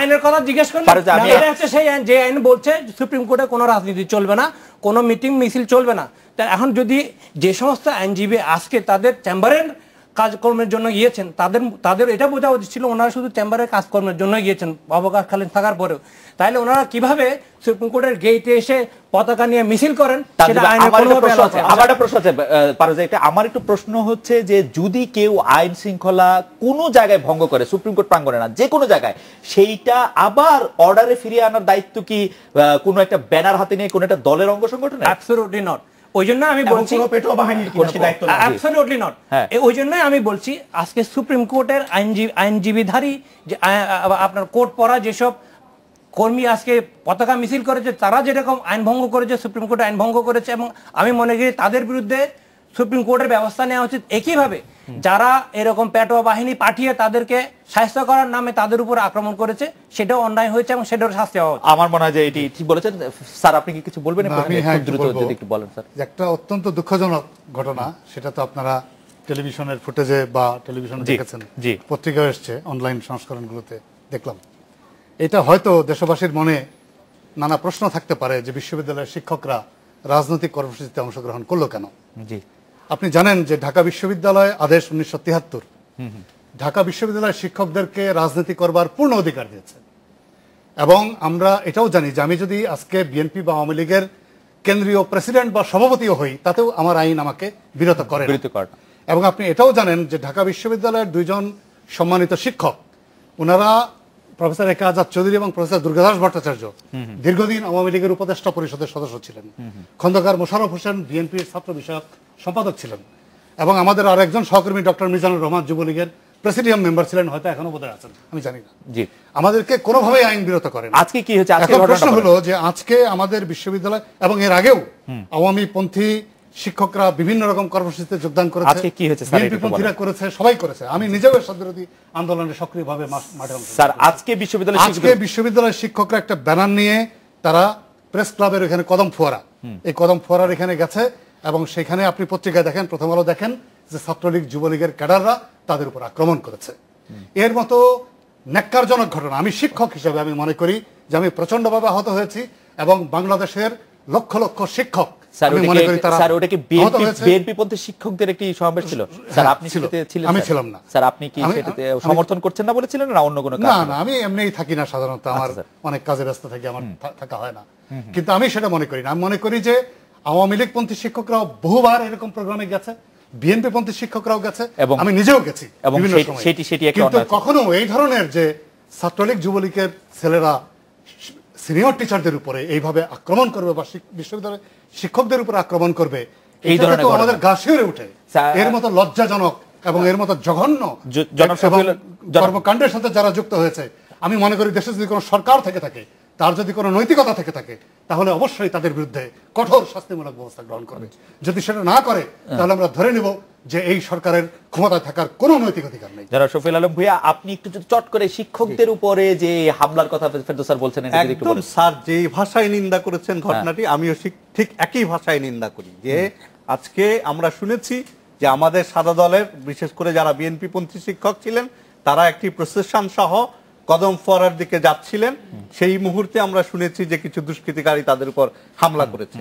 আইনের কথা জিজ্ঞেস করলেন, এটা হচ্ছে সেই আইন যে আইন বলছে সুপ্রিম কোর্টে কোনো রাজনীতি চলবে না, কোনো মিটিং মিছিল চলবে না। তা এখন যদি যে সমস্ত আইনজীবী আজকে তাদের চেম্বারের কাজকর্মের জন্য গিয়েছেন, তাদের এটা বোঝা উচিত ছিল ওনারা শুধু চেম্বারের কাজকর্মের জন্য গিয়েছেন অবকাশকালীন থাকার পরেও। তাহলে ওনারা কিভাবে সুপ্রিম কোর্টের গেটে এসে পতাকা নিয়ে মিছিল করেন সেটা আইনের কোনোভাবে allow করা আমার একটা প্রশ্ন আছে পারভেজ, আমার একটু প্রশ্ন হচ্ছে যে যদি কেউ আইন শৃঙ্খলা কোনো জায়গায় ভঙ্গ করে, সুপ্রিম কোর্ট প্রাঙ্গণে না যে কোনো জায়গায়, সেইটা আবার অর্ডারে ফিরিয়ে আনার দায়িত্ব কি কোনো একটা ব্যানার হাতে নিয়ে কোনো একটা দলের অঙ্গ সংগঠনের? Absolutely not. ওই জন্য আমি বলছি পেটোয়া বাহিনীর কোনো দায়িত্ব নেই। Absolutely not. ওই জন্যই আমি বলছি আজকে সুপ্রিম কোর্টের আইনজীবীধারী যে আপনার কোর্ট পড়া যেসব কর্মী আজকে পতাকা মিছিল করেছে, তারা যেরকম আইন ভঙ্গ করেছে, সুপ্রিম কোর্ট আইন ভঙ্গ করেছে, এবং আমি মনে করি তাদের বিরুদ্ধে সুপ্রিম কোর্টের ব্যবস্থা নেওয়া উচিত। একইভাবে যারা এরকম পেটোয়া বাহিনী পাঠিয়ে তাদেরকে শায়েস্তা করার নামে তাদের উপর আক্রমণ করেছে, সেটাও অন্যায় হয়েছে এবং সেটার শাস্তি হওয়া উচিত। আমার মনে হয় যে এটি ঠিক বলেছেন। স্যার আপনি কি কিছু বলবেন? আমি দ্রুত যদি একটু বলেন স্যার। যে একটা অত্যন্ত দুঃখজনক ঘটনা, সেটা তো আপনারা টেলিভিশনের ফুটেজে বা টেলিভিশনে দেখেছেন, পত্রিকায় এসছে, অনলাইন সংস্করণগুলোতে দেখলাম। এটা হয়তো দেশবাসীর মনে নানা প্রশ্ন থাকতে পারে যে বিশ্ববিদ্যালয়ের শিক্ষকরা রাজনৈতিক কর্মসূচিতে অংশগ্রহণ করলো কেন। আপনি জানেন যে ঢাকা বিশ্ববিদ্যালয় আদেশ 1973 ঢাকা বিশ্ববিদ্যালয়ের শিক্ষকদেরকে রাজনীতি করবার পূর্ণ অধিকার দিয়েছে। এবং আমরা এটাও জানি যে আমি যদি আজকে বিএনপি বা আওয়ামী লীগের কেন্দ্রীয় প্রেসিডেন্ট বা সভাপতিও হই, তাতেও আমার আইন আমাকে বিরত করে না। এবং আপনি এটাও জানেন যে ঢাকা বিশ্ববিদ্যালয়ের দুইজন সম্মানিত শিক্ষক, ওনারা প্রফেসর একে আজাদ চৌধুরী এবং প্রফেসর দুর্গাদাস ভট্টাচার্য দীর্ঘদিন আওয়ামী লীগের উপদেষ্টা পরিষদের সদস্য ছিলেন। খন্দকার মোশাররফ হোসেন বিএনপির ছাত্র বিষয়ক সম্পাদক ছিলেন। এবং আমাদের আরেকজন সহকর্মী ডক্টর মিজানুর রহমান যুবলীগের প্রেসিডিয়াম মেম্বার ছিলেন, হয়তো এখনো বোধহয় আছেন, আমি জানি না। আমাদেরকে কোনোভাবেই আইন বিরত করেন। আজকে কি হয়েছে? এখন প্রশ্ন হলো যে আজকে আমাদের বিশ্ববিদ্যালয় এবং এর আগেও আওয়ামী পন্থী শিক্ষকরা বিভিন্ন রকম কর্মসূচিতে যোগদান করেছে, আজকে কি হয়েছে বিএনপি পন্থীরা করেছে, সবাই করেছে। আমি নিজেও এরশাদ বিরোধী আন্দোলনে সক্রিয়ভাবে মাঠে অংশ। স্যার আজকে বিশ্ববিদ্যালয়ের শিক্ষকরা একটা ব্যানার নিয়ে তারা প্রেস ক্লাবের এখানে কদম ফোয়ারা, এই কদম ফোয়ারার এখানে গেছে, এবং সেখানে আপনি পত্রিকায় দেখেন, প্রথম আলো দেখেন যে ছাত্রলীগ যুবলীগের ক্যাডাররা তাদের উপর আক্রমণ করেছে। এর মতো ন্যাক্কারজনক ঘটনা আমি শিক্ষক হিসেবে আমি মনে করি যে আমি প্রচন্ডভাবে আহত হয়েছি, এবং বাংলাদেশের লক্ষ লক্ষ শিক্ষক শিক্ষকদের একটি সমাবেশ ছিল স্যার, আপনি ছিলেন? আমি ছিলাম না স্যার। আপনি কি সেটাতে সমর্থন করছেন না বলেছিলেন না অন্য কোনো? না না, আমি এমনিই থাকি না সাধারণত, আমার অনেক কাজে ব্যস্ত থাকি, আমার থাকা হয় না। কিন্তু আমি সেটা মনে করি না। আমি মনে করি যে আওয়ামী লীগ পন্থী শিক্ষকরাও বহুবার এরকম প্রোগ্রামে গেছে, বিএনপি পন্থী শিক্ষকরাও গেছে, আমি নিজেও গেছি বিভিন্ন সময়। কিন্তু কখনো এই ধরনের যে ছাত্রলীগ যুবলীগের ছেলেরা সিনিয়র টিচারদের উপরে এইভাবে আক্রমণ করবে বা বিশ্ববিদ্যালয়ের শিক্ষকদের উপরে আক্রমণ করবে, এই ধরনের আমাদের গা শিউরে উঠে। এর মতো লজ্জাজনক এবং এর মতো জঘন্য কর্মকাণ্ডের সাথে যারা যুক্ত হয়েছে, আমি মনে করি দেশে যদি কোনো সরকার থেকে থাকে, তার যদি কোনো নৈতিকতা থেকে থাকে, তাহলে অবশ্যই তাদের বিরুদ্ধে কঠোর শাস্তিমূলক ব্যবস্থা গ্রহণ করবে। যদি সেটা না করে, তাহলে আমরা ধরে নেব যে এই সরকারের ক্ষমতায় থাকার কোনো নৈতিক অধিকার নেই। যারা শফিউল আলম ভূঁইয়া, আপনি একটু চট করে শিক্ষকদের উপরে যে হামলার কথা ফেরদৌস স্যার বলছেন, একদম স্যার যে ভাষায় নিন্দা করেছেন ঘটনাটি, আমিও ঠিক একই ভাষায় নিন্দা করি। যে আজকে আমরা শুনেছি যে আমাদের সাদা দলের বিশেষ করে যারা বিএনপি পন্থী শিক্ষক ছিলেন, তারা একটি প্রসেশন সহ কদম ফোয়ারার দিকে যাচ্ছিলেন, সেই মুহূর্তে আমরা শুনেছি যে কিছু দুষ্কৃতিকারী তাদের উপর হামলা করেছে।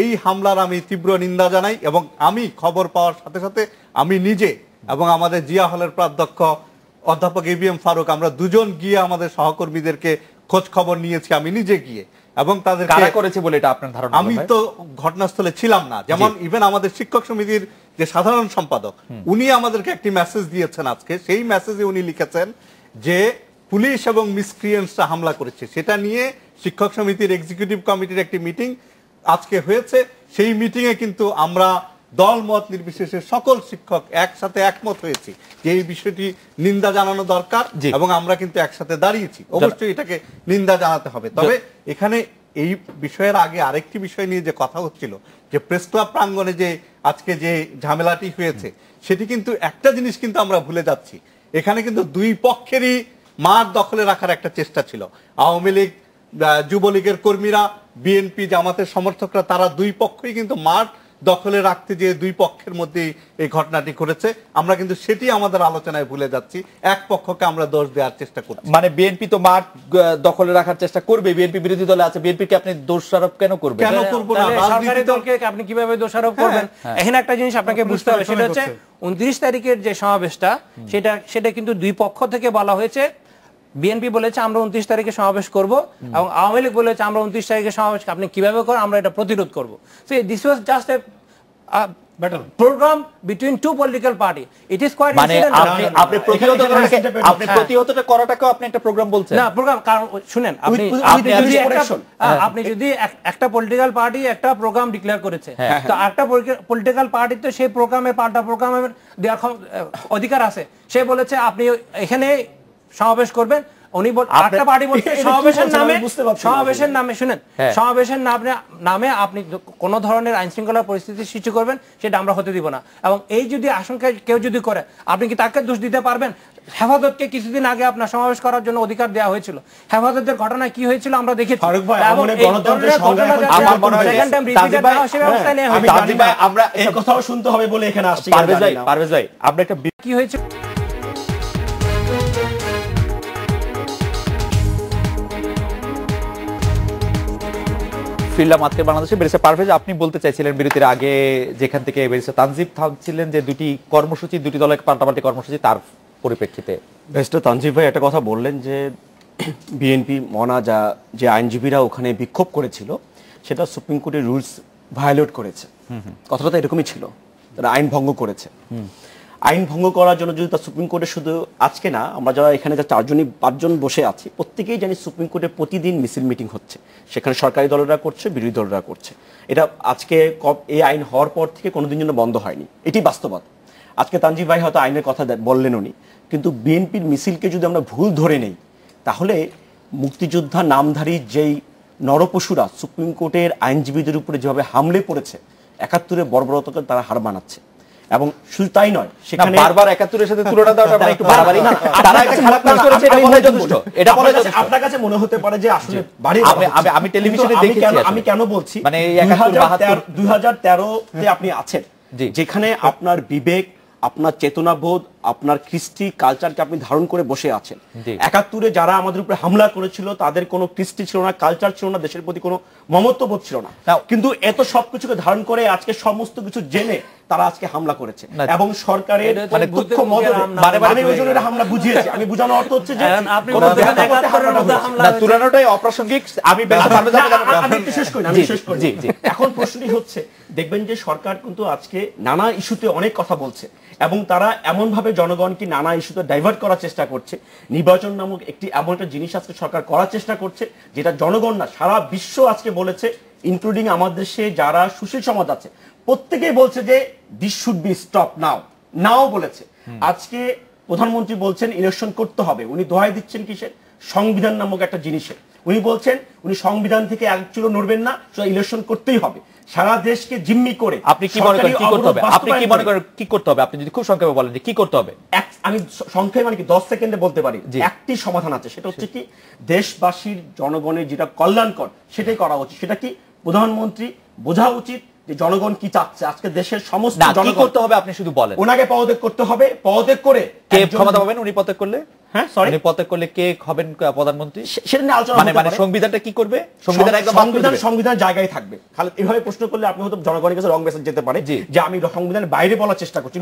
এই হামলার আমি তীব্র নিন্দা জানাই, এবং আমি খবর পাওয়ার সাথে সাথে আমি নিজে এবং আমাদের জিয়া হলের প্রাধ্যক্ষ অধ্যাপক এবিএম ফারুক, আমরা দুজন গিয়ে আমাদের সহকর্মীদেরকে খোঁজ খবর নিয়েছি, আমি নিজে গিয়ে, এবং তাদের করেছে বলে এটা আপনার ধারণা? আমি তো ঘটনাস্থলে ছিলাম না। যেমন ইভেন আমাদের শিক্ষক সমিতির যে সাধারণ সম্পাদক, উনি আমাদেরকে একটি মেসেজ দিয়েছেন আজকে, সেই মেসেজে উনি লিখেছেন যে পুলিশ এবং মিসক্রিয়েন্টসরা হামলা করেছে। সেটা নিয়ে শিক্ষক সমিতির এক্সিকিউটিভ কমিটির একটি মিটিং আজকে হয়েছে। সেই মিটিং এ কিন্তু আমরা দল মত নির্বিশেষে সকল শিক্ষক একসাথে একমত হয়েছি যে এই বিষয়টি নিন্দা জানানো দরকার, এবং আমরা কিন্তু একসাথে দাঁড়িয়েছি। অবশ্যই এটাকে নিন্দা জানাতে হবে। তবে এখানে এই বিষয়ের আগে আরেকটি বিষয় নিয়ে যে কথা হচ্ছিল, যে প্রেস ক্লাব প্রাঙ্গণে যে আজকে যে ঝামেলাটি হয়েছে, সেটি কিন্তু একটা জিনিস কিন্তু আমরা ভুলে যাচ্ছি, এখানে কিন্তু দুই পক্ষেরই মাঠ দখলে রাখার একটা চেষ্টা ছিল। আওয়ামী লীগ যুবলীগের কর্মীরা, বিএনপি জামাতের সমর্থকরা, তারা দুই পক্ষই কিন্তু মাঠ দখলে রাখতে যে দুই পক্ষের মধ্যে এই ঘটনাটি করেছে, আমরা কিন্তু সেটি আমাদের আলোচনায় ভুলে যাচ্ছি। এক পক্ষকে আমরা দোষ দেওয়ার চেষ্টা করছি। মানে বিএনপি তো মাঠ দখলে রাখার চেষ্টা করবে, বিএনপি বিরোধী দলে আছে, বিএনপি কে আপনি দোষারোপ কেন করবেন? কেন করব না? সরকারি দলকে আপনি কিভাবে দোষারোপ করবেন? এখানে একটা জিনিস আপনাকে বুঝতে হবে, সেটা হচ্ছে 29 তারিখের যে সমাবেশটা সেটা কিন্তু দুই পক্ষ থেকে বলা হয়েছে। বিএনপি বলেছে আমরা 29 তারিখে সমাবেশ করব, এবং আওয়ামী লীগ বলেছে আমরা 29 তারিখে সমাবেশ আপনি কিভাবে করেন, আমরা এটা প্রতিরোধ করব। So this was just a program between two political party. It is quite মানে আপনি প্রতিহতটা করাটাকেও আপনি একটা প্রোগ্রাম বলছেন না প্রোগ্রাম। কারণ শুনেন, আপনি যদি একটা পলিটিক্যাল পার্টি একটা প্রোগ্রাম ডিক্লেয়ার করেছে, তো একটা পলিটিক্যাল পার্টি তো সেই প্রোগ্রামের পাল্টা প্রোগ্রামের দেওয়ার অধিকার আছে। সে বলেছে আপনি এখানে সমাবেশ করবেন, উনি একটা পার্টি বলছে সমাবেশের নামে শুনেন, সমাবেশের নামে আপনি কোন ধরনের আইন শৃঙ্খলা পরিস্থিতি সৃষ্টি করবেন সেটা আমরা হতে দিব না। এবং এই যদি আশঙ্কা কেউ যদি করে, আপনি কি তাকে দোষ দিতে পারবেন? হেফাজতকে কিছুদিন আগে আপনার সমাবেশ করার জন্য অধিকার দেওয়া হয়েছিল, হেফাজতের ঘটনা কি হয়েছিল আমরা দেখেছি। আমরা এই কথাও শুনতে হবে বলে এখানে আসছি। পারভেজ ভাই আমরা একটা কি হয়েছে ফিরলাম আজকে বাংলাদেশে। ব্যারিস্টার পারভেজ, আপনি বলতে চাইছিলেন বিরতির আগে যেখান থেকে ব্যারিস্টার তানজিব থামছিলেন যে দুটি দলের পাল্টাপাল্টি কর্মসূচি, তার পরিপ্রেক্ষিতে ব্যারিস্টার তানজিব ভাই একটা কথা বললেন যে বিএনপি মনা যে আইনজীবীরা ওখানে বিক্ষোভ করেছিল সেটা সুপ্রিম কোর্টের রুলস ভায়োলেট করেছে। কথাটা তো এরকমই ছিল, তারা আইন ভঙ্গ করেছে। আইন ভঙ্গ করার জন্য যদি তার সুপ্রিম কোর্টে শুধু আজকে না, আমরা যারা এখানে যা 4-5 বসে আছি প্রত্যেকেই জানি সুপ্রিম কোর্টে প্রতিদিন মিছিল মিটিং হচ্ছে, সেখানে সরকারি দলেরা করছে, বিরোধী দলেরা করছে। এটা আজকে এই আইন হওয়ার পর থেকে কোনোদিন জন্য বন্ধ হয়নি, এটি বাস্তবতা। আজকে তানজিব ভাই হয়তো আইনের কথা বললেন উনি, কিন্তু বিএনপির মিছিলকে যদি আমরা ভুল ধরে নেই তাহলে মুক্তিযোদ্ধা নামধারী যেই নরপশুরা সুপ্রিম কোর্টের আইনজীবীদের উপরে যেভাবে হামলে পড়েছে, 71-এর বর্বরতাকে তারা হার মানাচ্ছে। এবং শুধু তাই নয়, সেখানে বারবার 71-এর সাথে তুলনা দেওয়াটা মানে একটু বাড়াবাড়ি না? তারা একটা খারাপ কাজ করেছে এটা বলাই যথেষ্ট। এটা বলাই যথেষ্ট। আপনার কাছে মনে হতে পারে যে আসলে বাড়ি আমি টেলিভিশনে দেখেছি। আমি কেন বলছি, মানে 2013-তে আপনি আছেন, যেখানে আপনার বিবেক, আপনার চেতনাবোধ, আপনার কৃষ্টি কালচারকে আপনি ধারণ করে বসে আছেন। 71-এ যারা আমাদের উপরে হামলা করেছিল তাদের কোনো কৃষ্টি ছিল না, কালচার ছিল না, দেশের প্রতি কোনো মমত্ববোধ ছিল না, কিন্তু এত সবকিছুকে ধারণ করে আজকে সমস্ত কিছু জেনে তারা আজকে হামলা করেছে। এবং সরকারের প্রত্যক্ষ মদতে হামলা বুঝিয়েছে। আমি বুঝানোর অর্থ হচ্ছে যে তুলনাটাই অপ্রাসঙ্গিক। আমি শেষ করি। এখন প্রশ্নটি হচ্ছে, দেখবেন যে সরকার কিন্তু আজকে নানা ইস্যুতে অনেক কথা বলছে এবং তারা এমন ভাবে জনগণকে নানা ইস্যুতে ডাইভার্ট করার চেষ্টা করছে। নির্বাচন নামক এমন একটা জিনিস আজকে সরকার করার চেষ্টা করছে যেটা জনগণ না, সারা বিশ্ব আজকে বলেছে, ইনক্লুডিং আমাদের দেশে যারা সুশীল সমাজ আছে প্রত্যেকেই বলছে যে দিস শুড বি স্টপ নাও বলেছে। আজকে প্রধানমন্ত্রী বলছেন ইলেকশন করতে হবে। উনি দোহাই দিচ্ছেন কিসের? সংবিধান নামক একটা জিনিসের। উনি বলছেন উনি সংবিধান থেকে এক চুলো নড়বেন না, ইলেকশন করতেই হবে। সারা দেশকে জিম্মি করে আপনি কি মনে করেন কি করতে হবে? আপনি কি মনে করেন কি করতে হবে? আপনি যদি খুব সংক্ষেপে বলেন যে কি করতে হবে। আমি সংক্ষেপে মানে কি 10 সেকেন্ডে বলতে পারি। একটি সমাধান আছে, সেটা হচ্ছে কি দেশবাসীর জনগণের যেটা কল্যাণকর সেটাই করা উচিত। সেটা কি প্রধানমন্ত্রী বোঝা উচিত যে জনগণ কি চাচ্ছে। আজকে দেশের সমস্ত জনগণ করতে হবে, আপনি শুধু বলেন। ওনাকে পদত্যাগ করতে হবে, পদত্যাগ করে কে ক্ষমতা পাবেন উনি পদত্যাগ করলে? হ্যাঁ সরি, উনি পদত্যাগ করলে কে হবেন প্রধানমন্ত্রী সেটা নিয়ে আলোচনা মানে সংবিধানটা কি করবে? সংবিধান জায়গায় থাকবে। খালেদ এভাবে প্রশ্ন করলে আপনি হয়তো জনগণের কাছে রং মেসেজ যেতে পারে যে আমি সংবিধানের বাইরে বলার চেষ্টা করছি।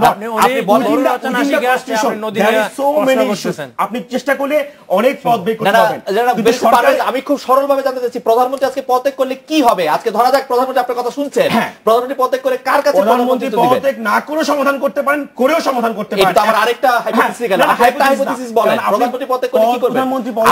আপনি চেষ্টা করলে অনেক পদ বের করতে পারবেন। আমি খুব সরলভাবে জানতে চাচ্ছি, প্রধানমন্ত্রী আজকে পদত্যাগ করলে কি হবে? আজকে ধরা যাক প্রধানমন্ত্রী আপনার কথা শুনছেন, প্রধানমন্ত্রী পদত্যাগ করে কার কাছে? প্রধানমন্ত্রী পদত্যাগ না করে সমাধান করতে পারেন, করেও সমাধান করতে পারেন। এটা আমার আরেকটা হাইপোথিসিস গেল। হাইপোথিসিস বলেন প্রধানমন্ত্রী পদত্যাগ করে কি করবেন?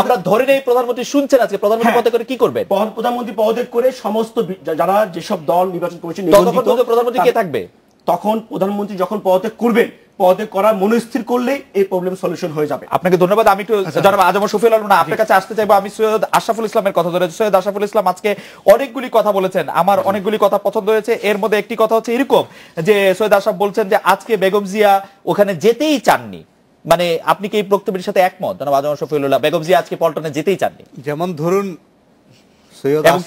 আমরা ধরে নেই প্রধানমন্ত্রী শুনছেন, আজকে প্রধানমন্ত্রী পদত্যাগ করে কি করবেন? প্রধানমন্ত্রী পদত্যাগ করে সমস্ত যারা যেসব দল নির্বাচন কমিশন নিবন্ধিত, প্রধানমন্ত্রী কে থাকবে? তখন প্রধানমন্ত্রী যখন পদত্যাগ করবেন, পদত্যাগ করার মনস্থির করলেই এই প্রবলেম সলিউশন হয়ে যাবে। আপনাকে ধন্যবাদ। আমি একটু জনাব আজম শফিউল আলম না আপনার কাছে আসতে চাইবো। আমি সৈয়দ আশরাফুল ইসলামের কথা ধরে, সৈয়দ আশরাফুল ইসলাম আজকে অনেকগুলি কথা বলেছেন, আমার অনেকগুলি কথা পছন্দ হয়েছে। এর মধ্যে একটি কথা হচ্ছে এরকম যে সৈয়দ আশরাফ বলছেন যে আজকে বেগম জিয়া ওখানে যেতেই চাননি। মানে আপনি কি এই বক্তব্যের সাথে একমত? জনাব আজম শফিউল্লাহ, বেগম জিয়া আজকে পল্টনে যেতেই চাননি। যেমন ধরুন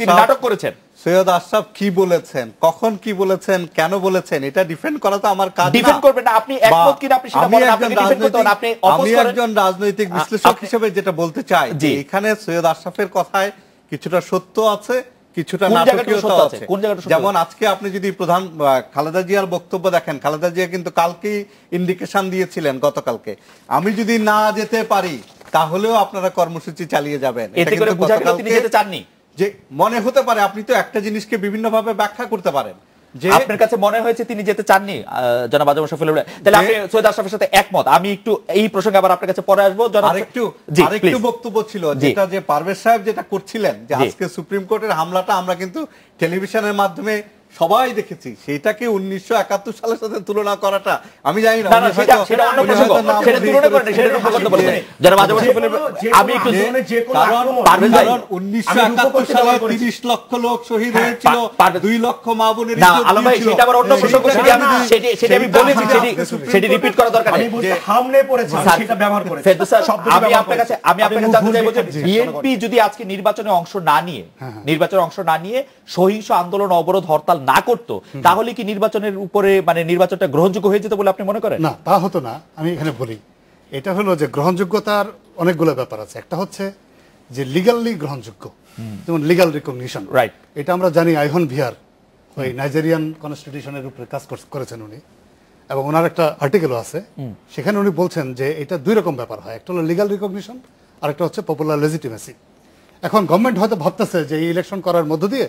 তিনি নাটক করেছেন। সৈয়দ আশরাফ কি বলেছেন, কখন কি বলেছেন, কেন বলেছেন, এটা ডিফেন্ড করা তো আমার কাজ না। ডিফেন্ড করবেন না আপনি, একমত কিনা আপনি সেটা বলেন। আপনি ডিফেন্ড করতে আপনি অপোজ করেন। আমি একজন রাজনৈতিক বিশ্লেষক হিসেবে যেটা বলতে চাই যে এখানে সৈয়দ আশরাফের কথায় কিছুটা সত্য আছে, কিছুটা কোন জায়গাটা নাটকীয়তা সত্য আছে? আছে। কোন জায়গাটা সত্য? যেমন আজকে আপনি যদি প্রধান খালেদা জিয়ার বক্তব্য দেখেন, খালেদা জিয়া কিন্তু কালকেই ইন্ডিকেশন দিয়েছিলেন গতকালকে, আমি যদি না যেতে পারি তাহলেও আপনারা কর্মসূচি চালিয়ে যাবেন। এতে করে বোঝা গেল তিনি যেতে চাননি। যে মনে হতে পারে, আপনি তো একটা জিনিসকে বিভিন্নভাবে ব্যাখ্যা করতে পারেন যে আপনার কাছে মনে হয়েছে তিনি যেতে চাননি জনাব আজম শফিউল ভাই, তাহলে আপনি সৈয়দ আশরাফের সাথে একমত। আমি একটু এই প্রসঙ্গে আবার আপনার কাছে পরে আসবো। আরেকটু জি, আরেকটু please। বক্তব্য ছিল, জি। যেটা যে পারভেজ সাহেব যেটা করছিলেন, যে জি। আজকে সুপ্রিম কোর্টের হামলাটা আমরা কিন্তু টেলিভিশনের মাধ্যমে সবাই দেখেছি, সেটাকে 1971 সালের সাথে তুলনা করাটা আমি জানি না, না, না, সেটা অন্য প্রসঙ্গ, সেটা তুলনা করেন না, সেটা নিয়ে কথা বলতে পারেন। জনাব আজম শফিউল ভাই, আমি একটু পারভেজ ভাই, 1971 সালে 30 লক্ষ লোক শহীদ হয়েছিল, পারভেজ- 2 লক্ষ মা বোনের না ইজ্জত আলম ভাই, গিয়েছিল। সেটা আবার অন্য প্রসঙ্গ, সেটা আমি সেটা আমি বলেছি, সেটি রিপিট করা দরকার নেই। সামনে পড়েছে সেটা ব্যবহার করে ফেরদৌস স্যার, আমি আপনার কাছে জানতে চাইবো যে বিএনপি যদি আজকে নির্বাচনে অংশ না নিয়ে সহিংস আন্দোলন, অবরোধ, হরতাল না করতো, তাহলে কি নির্বাচনের উপরে মানে নির্বাচনটা গ্রহণযোগ্য হয়ে যেত বলে আপনি মনে করেন? না, তা হতো না। আমি এখানে বলি, এটা হলো যে গ্রহণযোগ্যতার অনেকগুলো ব্যাপার আছে। একটা হচ্ছে যে লিগালি গ্রহণযোগ্য, যেমন লিগাল রিকগনিশন, Right. এটা আমরা জানি আইহন ভিয়ার ওই নাইজেরিয়ান কনস্টিটিউশনের উপরে কাজ করেছেন উনি, এবং ওনার একটা আর্টিকেলও আছে, সেখানে উনি বলছেন যে এটা দুই রকম ব্যাপার হয়, একটা হলো লিগাল রিকগনিশন আর একটা হচ্ছে পপুলার লেজিটিমেসি। এখন গভর্নমেন্ট হয়তো ভাবতেছে যে এই ইলেকশন করার মধ্য দিয়ে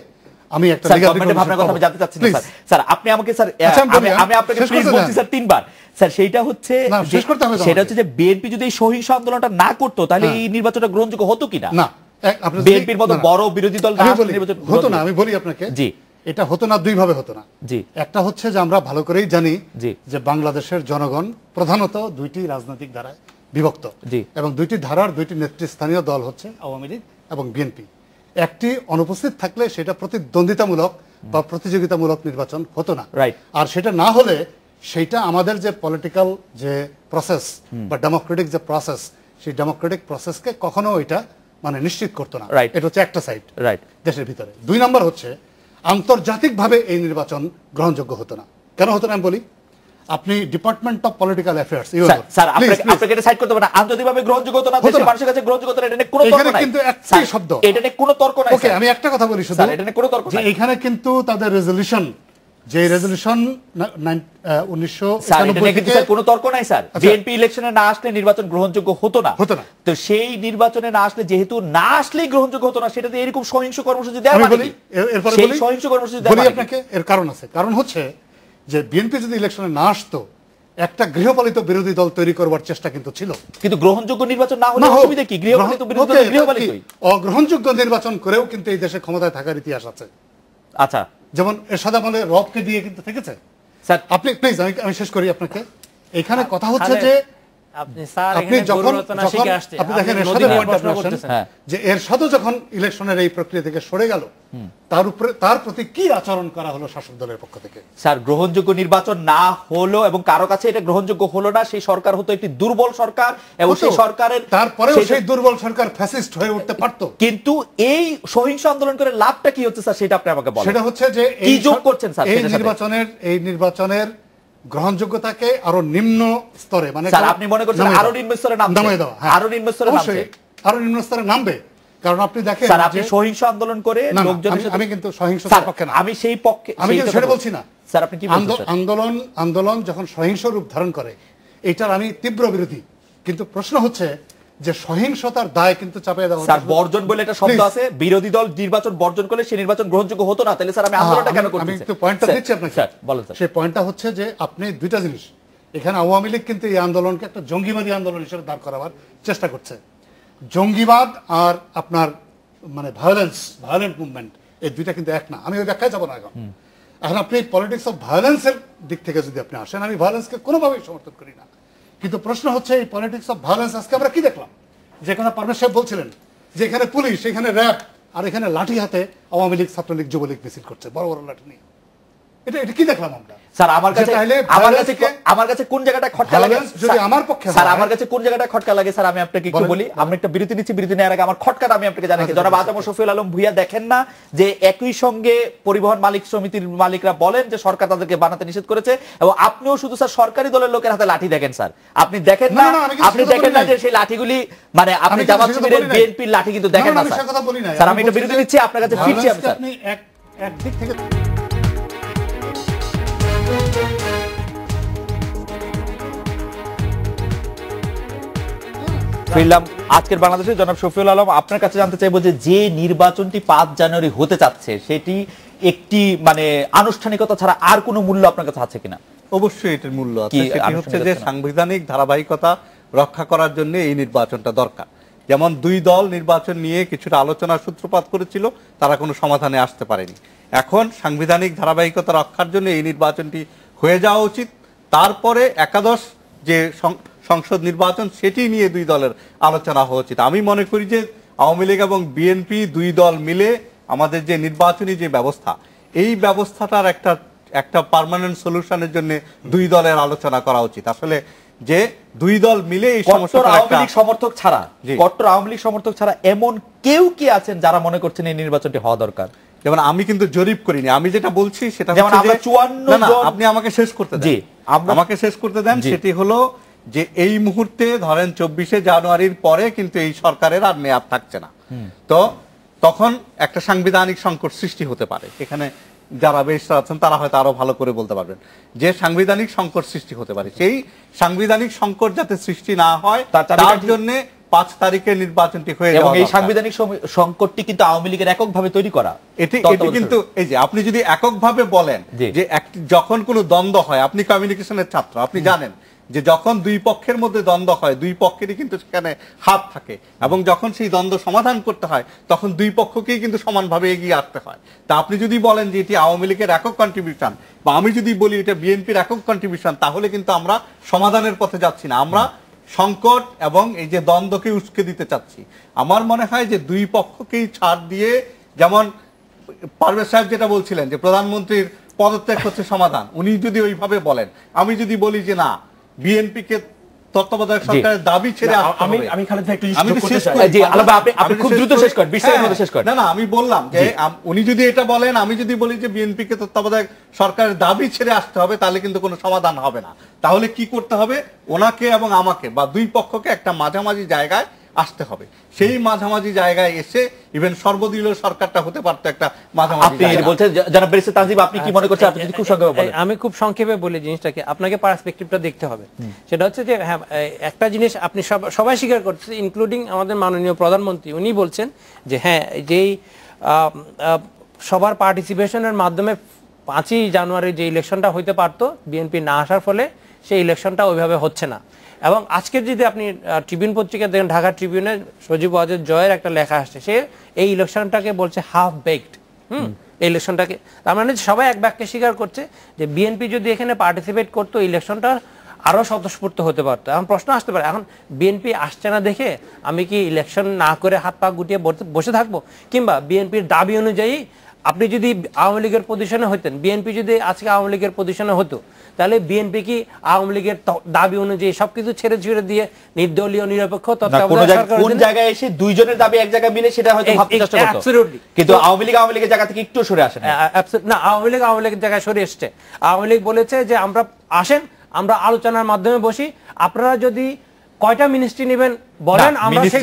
আমি একটা স্যার, লিগাল গভর্নমেন্টের ভাবনার কথা আমি জানতে চাচ্ছি না, স্যার। স্যার, আপনি আমাকে স্যার, আচ্ছা, আমি বলি, আমি আপনাকে শেষ প্লিজ করতে বলছি দেন। স্যার 3 বার। স্যার, সেইটা হচ্ছে না, শেষ করতে হবে তো সেটা আমাকে। হচ্ছে যে বিএনপি যদি এই সহিংস আন্দোলনটা না করতো, তাহলে এই নির্বাচনটা গ্রহণযোগ্য হতো কিনা? না, আপনি যদি- বিএনপির মতো না, না। বড় বিরোধী দল না আমি আসলে বলি, নির্বাচন হতো না। গ্রহণযোগ্য। আমি বলি আপনাকে, জি। এটা হতো না, দুই ভাবে হতো না। জি। একটা হচ্ছে যে আমরা ভালো করেই জানি জি। যে বাংলাদেশের জনগণ প্রধানত দুইটি রাজনৈতিক ধারায় বিভক্ত, জি। এবং দুইটি ধারার দুইটি নেতৃস্থানীয় দল হচ্ছে আওয়ামী লীগ এবং বিএনপি। একটি অনুপস্থিত থাকলে সেটা প্রতিদ্বন্দ্বিতামূলক বা প্রতিযোগিতামূলক নির্বাচন হতো না। Right. আর সেটা না হলে সেইটা আমাদের যে পলিটিক্যাল যে প্রসেস বা ডেমোক্রেটিক যে প্রসেস, সেই ডেমোক্রেটিক প্রসেসকে কখনো এটা মানে নিশ্চিত করতো না। Right. এটা হচ্ছে একটা সাইড রাইট। দেশের ভিতরে। 2 নম্বর হচ্ছে আন্তর্জাতিকভাবে এই নির্বাচন গ্রহণযোগ্য হতো না। কেন হতো না আমি বলি, আপনি department of political affairs, sir, আপনাকে এটা সাইড করতে হবে না, আন্তর্জাতিকভাবে গ্রহণযোগ্য হতো না, হতো দেশের না। মানুষের কাছে গ্রহণযোগ্য হতো না, এটা নিয়ে কোনো তর্ক এখানে নাই। কিন্তু একটাই স্যার, শব্দ। এটা নিয়ে কোনো তর্ক নাই। ওকে, স্যার। আমি একটা কথা বলি শুধু, স্যার, এটা নিয়ে কোনো তর্ক যে নাই। এখানে কিন্তু তাদের রেজলিউশন, যে রেজলিউশন স্যার, এটা নিয়ে কিন্তু স্যার কোনো তর্ক নাই স্যার। আচ্ছা। বিএনপি ইলেকশনে না আসলে নির্বাচন গ্রহণযোগ্য হতো না। হতো না। তো সেই নির্বাচনে না আসলে, যেহেতু না আসলেই গ্রহণযোগ্য হতো না, সেটাতে এরকম সহিংস কর্মসূচি দেওয়া আমি মানে বলি, কি? এরপরে সেই বলি, সহিংস কর্মসূচি দেওয়া বলি মানে কি? আপনাকে, এর কারণ আছে। কারণ হচ্ছে যে বিএনপি যদি ইলেকশনে না আসতো, একটা গৃহপালিত বিরোধী দল তৈরি করবার চেষ্টা কিন্তু ছিল। কিন্তু গ্রহণযোগ্য নির্বাচন না হলে না হোক, অসুবিধা কি? গৃহপালিত বিরোধী দল ওকে, গৃহপালিতই। অগ্রহণযোগ্য নির্বাচন করেও কিন্তু এই দেশে ক্ষমতায় থাকার ইতিহাস আছে। আচ্ছা যেমন এরশাদ আমলে রবকে দিয়ে কিন্তু থেকেছে। স্যার, আপনি প্লিজ, আমি শেষ করি আপনাকে। এখানে কথা হচ্ছে খালেদ, যে আপনি স্যার আপনি এখানে যখন গরুরচনা শিখে আসছে, আপনি দেখেন আপনি এরশাদের নদী নিয়ে পয়েন্টটা প্রশ্ন আপনি আসেন, করতেছেন। হ্যাঁ। যে এরশাদও যখন ইলেকশনের এই প্রক্রিয়া থেকে সরে গেল, তার প্রতি কি আচরণ করা হলো শাসক দলের পক্ষ থেকে? স্যার, গ্রহণযোগ্য নির্বাচন না হলো এবং কারো কাছে এটা গ্রহণযোগ্য হলো না, সেই সরকার হতো একটি দুর্বল সরকার, এবং সেই সরকারের তারপরেও সেই দুর্বল সরকার ফ্যাসিস্ট হয়ে উঠতে পারতো। কিন্তু এই সহিংস আন্দোলন করে লাভটা কি হচ্ছে স্যার, সেটা আপনি আমাকে বলেন। সেটা হচ্ছে যে কি যোগ করছেন স্যার এই সেটার সাথে? নির্বাচনের গ্রহণযোগ্যতাকে আরো নিম্ন স্তরে, মানে স্যার, আপনি মনে করছেন আরো নিম্ন স্তরে নামছে? নামিয়ে দেওয়া, হ্যাঁ। আরো নিম্ন স্তরে অবশ্যই নামছে? আরো নিম্ন স্তরে নামবে। কারণ আপনি দেখেন স্যার, আপনি যে- সহিংস আন্দোলন করে না, না, লোকজনের সাথে- আমি কিন্তু সহিংসতার স্যার, পক্ষে না। আমি সেই পক্ষে, আমি সেই কিন্তু কথা সেটা বলছি। বলছি না। স্যার, আপনি কি বলছেন স্যার? আন্দোলন যখন সহিংস রূপ ধারণ করে, এটার আমি তীব্র বিরোধী। কিন্তু প্রশ্ন হচ্ছে যে সহিংসতার দায় কিন্তু চাপিয়ে দেওয়া স্যার, হচ্ছে। বর্জন বলে একটা শব্দ Please. আছে, বিরোধী দল নির্বাচন বর্জন করলে সেই নির্বাচন গ্রহণযোগ্য হতো না, তাহলে স্যার আমি আন্দোলনটা কেন করতেছি? আমি একটু পয়েন্টটা স্যার, দিচ্ছি আপনাকে। স্যার, বলেন স্যার। সেই পয়েন্টটা হচ্ছে যে আপনি দুইটা জিনিস, এখানে আওয়ামী লীগ কিন্তু এই আন্দোলনকে একটা জঙ্গিবাদী আন্দোলন হিসেবে দাঁড় করাবার চেষ্টা করছে। জঙ্গিবাদ আর আপনার মানে ভায়োলেন্ট মুভমেন্ট, এই দুইটা কিন্তু এক না। আমি ওই ব্যাখ্যায় যাবো না এখন। এখন আপনি পলিটিক্স অফ ভায়োলেন্সের দিক থেকে যদি আপনি আসেন, আমি ভায়োলেন্সকে কোনোভাবেই সমর্থন করি না। কিন্তু প্রশ্ন হচ্ছে এই পলিটিক্স অফ ভায়োলেন্স আজকে আমরা কি দেখলাম? যেখানে পারভেজ সাহেব বলছিলেন যে এখানে পুলিশ, এখানে র্যাব, আর এখানে লাঠি হাতে আওয়ামী লীগ, ছাত্রলীগ, যুবলীগ মিছিল করছে বড় বড় লাঠি নিয়ে। এটা কি দেখলাম আমরা? স্যার আমার কাছে যে তাহলে আমার কাছে কোন জায়গাটা খটকা লাগে যদি আমার পক্ষে স্যার, আমার কাছে কোন জায়গাটা খটকা লাগে স্যার আমি আপনাকে একটু বলি। আমরা একটা বিরতি নিচ্ছি, বিরতি নেওয়ার আগে আমার খটকাটা আমি আপনাকে জানাই। জনাব আজম শফিউল আলম ভূঁইয়া দেখেন না যে একই সঙ্গে পরিবহন মালিক সমিতির মালিকরা বলেন যে সরকার তাদেরকে বানাতে নিষেধ করেছে, এবং আপনিও শুধু স্যার সরকারি দলের লোকের হাতে লাঠি দেখেন স্যার। আপনি দেখেন না, আপনি দেখেন না যে সেই লাঠিগুলি মানে আপনি জামাত শিবিরের বিএনপির লাঠি কিন্তু দেখেন না স্যার। স্যার আমি একটা বিরতি নিচ্ছি, আপনার কাছে ফিরছি আমি স্যার। আপনি এক দিক থেকে ফিরলাম আজকের বাংলাদেশে। জনাব শফিউল আলম, আপনার কাছে জানতে চাইবো যে নির্বাচনটি 5 জানুয়ারি হতে যাচ্ছে সেটি একটি মানে আনুষ্ঠানিকতা ছাড়া আর কোনো মূল্য আপনার কাছে আছে কিনা? অবশ্যই এটার মূল্য আছে। সেটি হচ্ছে যে সাংবিধানিক ধারাবাহিকতা রক্ষা করার জন্য এই নির্বাচনটা দরকার। যেমন দুই দল নির্বাচন নিয়ে কিছুটা আলোচনার সূত্রপাত করেছিল, তারা কোনো সমাধানে আসতে পারেনি। এখন সাংবিধানিক ধারাবাহিকতা রক্ষার জন্য এই নির্বাচনটি হয়ে যাওয়া উচিত। তারপরে একাদশ যে সংসদ নির্বাচন সেটি নিয়ে দুই দলের আলোচনা হওয়া উচিত। আমি মনে করি যে আওয়ামী লীগ এবং বিএনপি দুই দল মিলে আমাদের যে নির্বাচনী যে ব্যবস্থা, এই ব্যবস্থাটার একটা পার্মানেন্ট সলিউশনের জন্য দুই দলের আলোচনা করা উচিত। আসলে যে দুই দল মিলে এই সমস্যাটা আওয়ামী লীগ সমর্থক ছাড়া, কট্টর আওয়ামী লীগ সমর্থক ছাড়া এমন কেউ কি আছেন যারা মনে করছেন এই নির্বাচনটি হওয়া দরকার? যেমন আমি কিন্তু জরিপ করিনি, আমি যেটা বলছি সেটা যেমন আমরা 54 না, আপনি আমাকে শেষ করতে দেন। জি, আমাকে শেষ করতে দেন। সেটি হলো যে এই মুহূর্তে ধরেন 24শে জানুয়ারির পরে কিন্তু এই সরকারের আর মেয়াদ থাকছে না, তো তখন একটা সাংবিধানিক সংকট সৃষ্টি হতে পারে। এখানে যারা বেশ আছেন তারা হয়তো আরো ভালো করে বলতে পারবেন যে সাংবিধানিক সংকট সৃষ্টি হতে পারে। সেই সাংবিধানিক সংকট যাতে সৃষ্টি না হয় তার জন্য 5 তারিখে নির্বাচনটি হয়ে যাওয়া। এবং এই সাংবিধানিক সংকটটি কিন্তু আওয়ামী লীগের এককভাবে তৈরি করা। এটি কিন্তু এই যে আপনি যদি এককভাবে বলেন যে যখন কোনো দ্বন্দ্ব হয়, আপনি কমিউনিকেশনের ছাত্র, আপনি জানেন যে যখন দুই পক্ষের মধ্যে দ্বন্দ্ব হয় দুই পক্ষেরই কিন্তু সেখানে হাত থাকে, এবং যখন সেই দ্বন্দ্ব সমাধান করতে হয় তখন দুই পক্ষকেই কিন্তু সমানভাবে এগিয়ে আসতে হয়। তা আপনি যদি বলেন যে এটি আওয়ামী লীগের একক কন্ট্রিবিউশন, বা আমি যদি বলি এটা বিএনপির একক কন্ট্রিবিউশন, তাহলে কিন্তু আমরা সমাধানের পথে যাচ্ছি না, আমরা সংকট এবং এই যে দ্বন্দ্বকে উস্কে দিতে চাচ্ছি। আমার মনে হয় যে দুই পক্ষকেই ছাড় দিয়ে, যেমন পারভেজ সাহেব যেটা বলছিলেন যে প্রধানমন্ত্রীর পদত্যাগ হচ্ছে সমাধান, উনি যদি ওইভাবে বলেন, আমি যদি বলি যে না বিএনপি কে তত্ত্বাবধায়ক সরকারের দাবি ছেড়ে আমি খালেদ ভাই একটু আপনি খুব দ্রুত শেষ করেন, 20 সেকেন্ডের মধ্যে শেষ করেন। না আমি বললাম যে উনি যদি এটা বলেন, আমি যদি বলি যে বিএনপি কে তত্ত্বাবধায়ক সরকারের দাবি ছেড়ে আসতে হবে, তাহলে কিন্তু কোনো সমাধান হবে না। তাহলে কি করতে হবে? ওনাকে এবং আমাকে বা দুই পক্ষকে একটা মাঝামাঝি জায়গায় আসতে হবে। সেই মাঝামাঝি জায়গায় এসে ইভেন সর্বদলীয় সরকারটা হতে পারতো একটা মাঝামাঝি জায়গা। আপনি বলছেন জনাব ব্যারিস্টার তানজিব, আপনি কি মনে করছেন? আপনি যদি খুব সংক্ষেপে বলেন। আমি খুব সংক্ষেপে বলি জিনিসটাকে, আপনাকে পার্সপেক্টিভটা দেখতে হবে। সেটা হচ্ছে যে হ্যাঁ, একটা জিনিস আপনি সবাই স্বীকার করছে, ইনক্লুডিং আমাদের মাননীয় প্রধানমন্ত্রী, উনি বলছেন যে হ্যাঁ, যেই সবার পার্টিসিপেশনের মাধ্যমে 5ই জানুয়ারি যে ইলেকশনটা হইতে পারতো, বিএনপি না আসার ফলে সেই ইলেকশনটা ওইভাবে হচ্ছে না। এবং আজকে যদি আপনি ট্রিবিউন পত্রিকা দেখেন, ঢাকা ট্রিবিউনে সজীব ওয়াজেদ জয়ের একটা লেখা আসছে, সে এই ইলেকশনটাকে বলছে হাফ বেকড। এই ইলেকশনটাকে, তার মানে সবাই এক বাক্যে স্বীকার করছে যে বিএনপি যদি এখানে পার্টিসিপেট করতো, ইলেকশনটা আরো স্বতঃস্ফূর্ত হতে পারতো। এখন প্রশ্ন আসতে পারে, এখন বিএনপি আসছে না দেখে আমি কি ইলেকশন না করে হাত পা গুটিয়ে বসে থাকবো? কিংবা বিএনপির দাবি অনুযায়ী আপনি যদি আওয়ামী লীগের পজিশনে হতেন, বিএনপি যদি আজকে আওয়ামী লীগের পজিশনে হতো, তাহলে বিএনপি কি আওয়ামী লীগের দাবি অনুযায়ী সবকিছু ছেড়ে ছুড়ে দিয়ে নির্দলীয় নিরপেক্ষ কোন জায়গায় এসে দুইজনের দাবি এক জায়গায় মিলে সেটা হয়তো ভাবতে চেষ্টা করতো, কিন্তু আওয়ামী লীগের জায়গা থেকে একটু সরে আসে না। আওয়ামী লীগের জায়গায় সরে এসছে। আওয়ামী লীগ বলেছে যে আমরা আসেন, আমরা আলোচনার মাধ্যমে বসি, আপনারা যদি কয়টা মিনিস্ট্রি নেবেন বলেন, আমরা সেই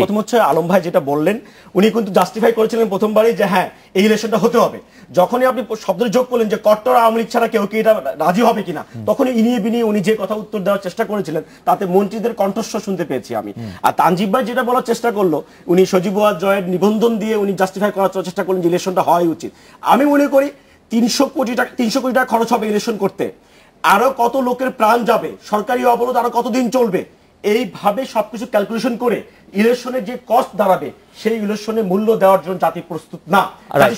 প্রথম হচ্ছে আলম ভাই যেটা বললেন, উনি কিন্তু জাস্টিফাই করেছিলেন প্রথমবারই যে হ্যাঁ এই ইলেকশনটা হতে হবে। যখনই আপনি শব্দের যোগ করলেন যে কট্টর আওয়ামী লীগ ছাড়া কেউ কি এটা রাজি হবে কিনা, তখনই ইনিয়ে বিনিয়ে উনি যে কথা উত্তর দেওয়ার চেষ্টা করেছিলেন, তাতে মন্ত্রীদের কণ্ঠস্বর শুনতে পেয়েছি আমি। আর তানজিব ভাই যেটা বলার চেষ্টা করলো, উনি সজীব ওয়াজেদ জয়ের নিবন্ধন দিয়ে উনি জাস্টিফাই করার চেষ্টা করলেন যে ইলেকশনটা হওয়াই উচিত। আমি মনে করি 300 কোটি টাকা খরচ হবে ইলেকশন করতে, আরো কত লোকের প্রাণ যাবে, সরকারি অবরোধ আরো কতদিন চলবে, এইভাবে সবকিছু ক্যালকুলেশন করে ইলেকশনের যে কস্ট দাঁড়াবে, সেই ইলেকশনে মূল্য দেওয়ার জন্য জাতি প্রস্তুত না।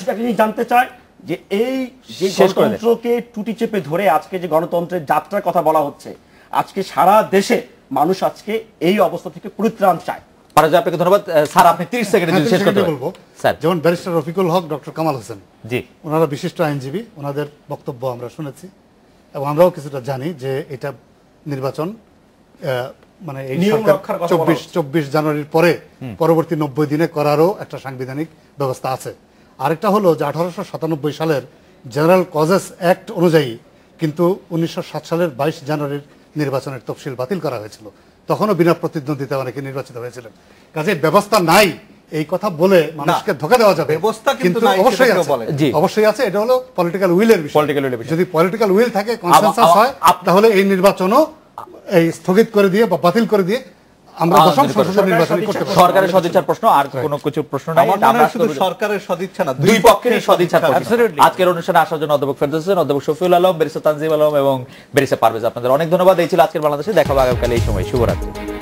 সেটাকে জানতে চায় যে এই যে গণতন্ত্রকে টুটি চেপে ধরে আজকে যে গণতন্ত্রের যাত্রার কথা বলা হচ্ছে, আজকে সারা দেশে মানুষ আজকে এই অবস্থা থেকে পরিত্রাণ চায়। পারভেজ ভাই, আপনাকে ধন্যবাদ। স্যার আপনি 30 সেকেন্ডে যদি শেষ করতে পারেন। বলবো স্যার। যেমন ব্যারিস্টার রফিকুল হক, ডক্টর কামাল হোসেন, জি ওনারা বিশিষ্ট আইনজীবী, ওনাদের বক্তব্য আমরা শুনেছি এবং আমরাও কিছুটা জানি যে এটা নির্বাচন মানে এই নিয়ম সরকার রক্ষার কথা বলা 24 জানুয়ারির পরে পরবর্তী 90 দিনে করারও একটা সাংবিধানিক ব্যবস্থা আছে। আরেকটা হলো যে 1897 সালের জেনারেল কজেস অ্যাক্ট অনুযায়ী কিন্তু 1907 সালের 22 জানুয়ারির নির্বাচনের তফসিল বাতিল করা হয়েছিল, তখনও বিনা প্রতিদ্বন্দ্বিতা অনেকে নির্বাচিত হয়েছিলেন। কাজে ব্যবস্থা নাই এই কথা বলে মানুষকে ধোঁকা দেওয়া যাবে, ব্যবস্থা কিন্তু নাই, অবশ্যই সেটা কেউ আছে, বলে। জি। অবশ্যই আছে। এটা হলো পলিটিক্যাল উইলের বিষয়। Political will এর বিষয়। যদি পলিটিক্যাল উইল থাকে, কনসেনসাস হয়, তাহলে এই নির্বাচনও এই স্থগিত করে দিয়ে বা বাতিল করে দিয়ে আমরা দশম সংসদের নির্বাচন করতে পারি। সরকারের সদিচ্ছার প্রশ্ন, আর কোনো কিছু প্রশ্ন নাই। আমার মনে আমরা হয় শুধু সরকারের সদিচ্ছা না, দুই পক্ষেরই সদিচ্ছার প্রশ্ন। Absolutely. আজকের অনুষ্ঠানে আসার জন্য অধ্যাপক ফেরদৌস হোসেন, অধ্যাপক শফিউল আলম, ব্যারিস্টার তানজিম আলম এবং ব্যারিস্টার পারভেজ, আপনাদের অনেক ধন্যবাদ। এই ছিল আজকের বাংলাদেশে। দেখা হবে আগামীকাল এই সময়। শুভরাত্রি।